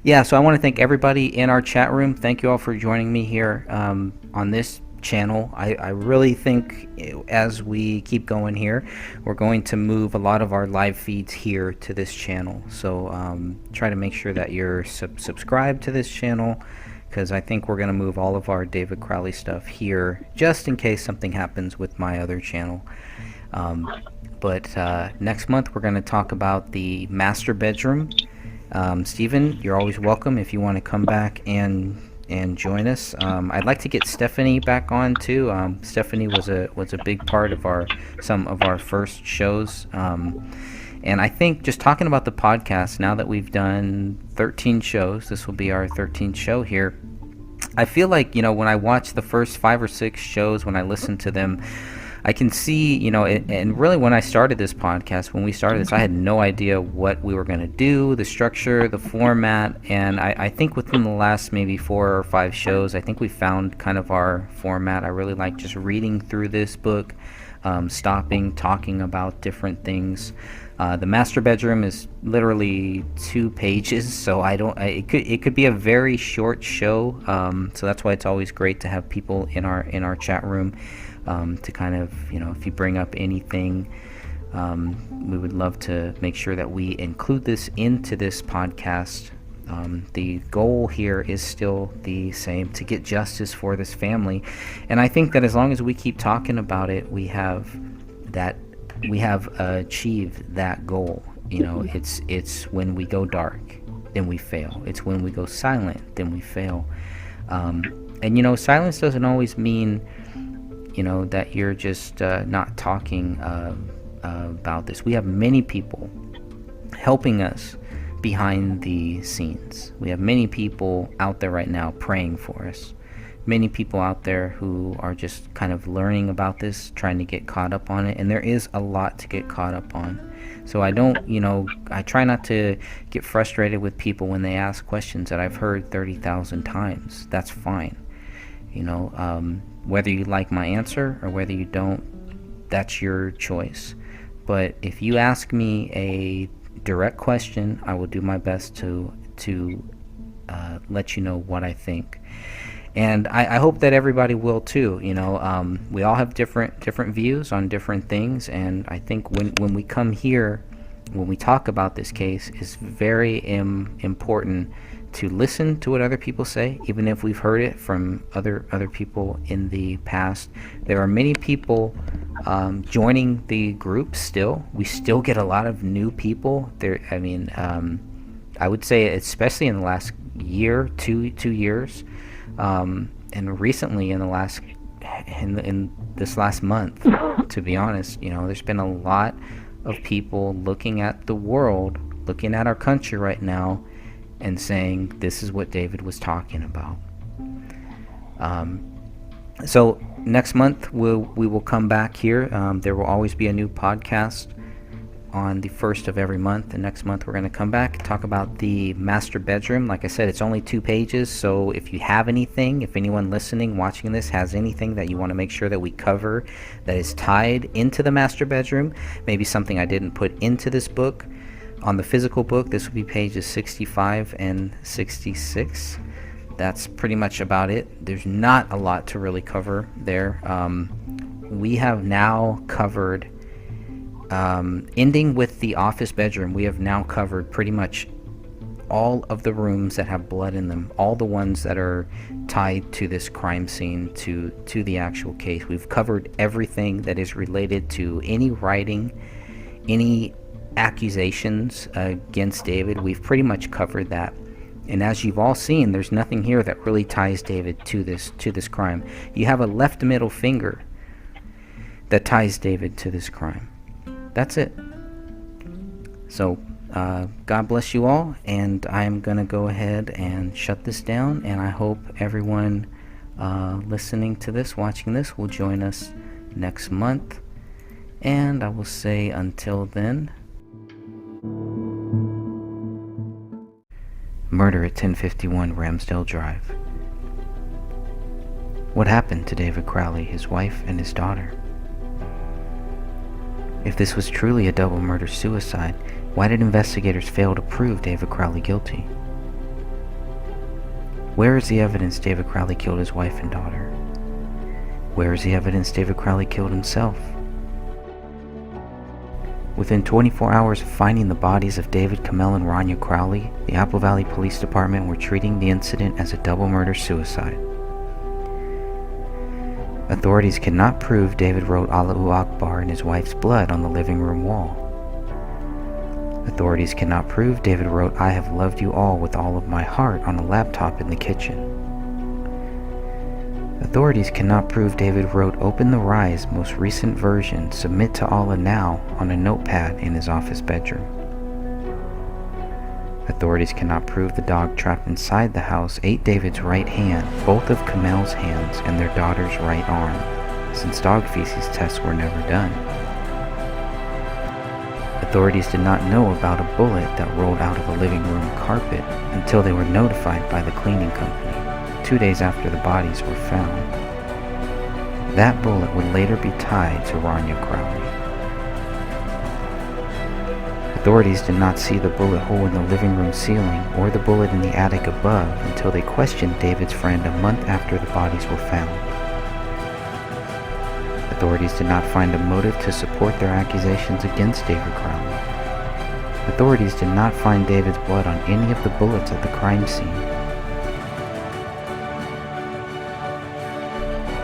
Yeah, so I want to thank everybody in our chat room. Thank you all for joining me here on this channel. I really think as we keep going here, we're going to move a lot of our live feeds here to this channel. So try to make sure that you're subscribed to this channel, because I think we're going to move all of our David Crowley stuff here just in case something happens with my other channel. But next month we're going to talk about the master bedroom. Stephen, you're always welcome if you want to come back and join us. I'd like to get Stephanie back on too. Stephanie was a big part of some of our first shows. And I think just talking about the podcast, now that we've done 13 shows, this will be our 13th show here. I feel like, when I watch the first 5 or 6 shows, when I listen to them, I can see, and really when I started this podcast, when we started this, I had no idea what we were going to do, the structure, the format, and I think within the last maybe 4 or 5 shows, I think we found kind of our format. I really like just reading through this book, stopping, talking about different things. The master bedroom is literally 2 pages, so it could be a very short show, so that's why it's always great to have people in our chat room. To kind of, if you bring up anything, we would love to make sure that we include this into this podcast. The goal here is still the same, to get justice for this family. And I think that as long as we keep talking about it, we have achieved that goal. It's when we go dark, then we fail. It's when we go silent, then we fail. And silence doesn't always mean that you're just not talking about this. We have many people helping us behind the scenes. We have many people out there right now praying for us. Many people out there who are just kind of learning about this, trying to get caught up on it. And there is a lot to get caught up on. So I try not to get frustrated with people when they ask questions that I've heard 30,000 times. That's fine. Whether you like my answer or whether you don't, that's your choice. But if you ask me a direct question, I will do my best to let you know what I think. And I hope that everybody will too. We all have different views on different things, and I think when we come here, when we talk about this case, it's very important to listen to what other people say, even if we've heard it from other people in the past. There are many people joining the group still. We still get a lot of new people there. I would say especially in the last year, two years, and recently in this last month, to be honest, there's been a lot of people looking at the world, looking at our country right now, and saying this is what David was talking about. So next month we will come back here. There will always be a new podcast on the first of every month, and next month we're going to come back and talk about the master bedroom. Like I said, it's only 2 pages, so if you have anything, if anyone listening, watching this has anything that you want to make sure that we cover that is tied into the master bedroom, maybe something I didn't put into this book. On the physical book, this will be pages 65 and 66. That's pretty much about it. There's not a lot to really cover there. We have now covered, ending with the office bedroom, we have now covered pretty much all of the rooms that have blood in them, all the ones that are tied to this crime scene, to the actual case. We've covered everything that is related to any writing, any accusations against David. We've pretty much covered that. And as you've all seen, there's nothing here that really ties David to this crime. You have a left middle finger that ties David to this crime. That's it. So, God bless you all, and I'm going to go ahead and shut this down, and I hope everyone listening to this, watching this, will join us next month. And I will say until then, murder at 1051 Ramsdale Drive. What happened to David Crowley, his wife, and his daughter? If this was truly a double murder-suicide, why did investigators fail to prove David Crowley guilty? Where is the evidence David Crowley killed his wife and daughter? Where is the evidence David Crowley killed himself? Within 24 hours of finding the bodies of David Kamel and Rania Crowley, the Apple Valley Police Department were treating the incident as a double murder-suicide. Authorities cannot prove David wrote Allahu Akbar in his wife's blood on the living room wall. Authorities cannot prove David wrote I have loved you all with all of my heart on a laptop in the kitchen. Authorities cannot prove David wrote Open the Rise most recent version, submit to Allah now on a notepad in his office bedroom. Authorities cannot prove the dog trapped inside the house ate David's right hand, both of Kamel's hands, and their daughter's right arm, since dog feces tests were never done. Authorities did not know about a bullet that rolled out of a living room carpet until they were notified by the cleaning company, 2 days after the bodies were found. That bullet would later be tied to Rania Crowley. Authorities did not see the bullet hole in the living room ceiling or the bullet in the attic above until they questioned David's friend a month after the bodies were found. Authorities did not find a motive to support their accusations against David Crowley. Authorities did not find David's blood on any of the bullets at the crime scene.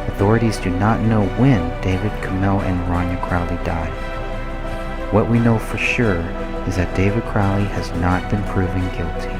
Authorities do not know when David Kamel and Rania Crowley died. What we know for sure is that David Crowley has not been proven guilty.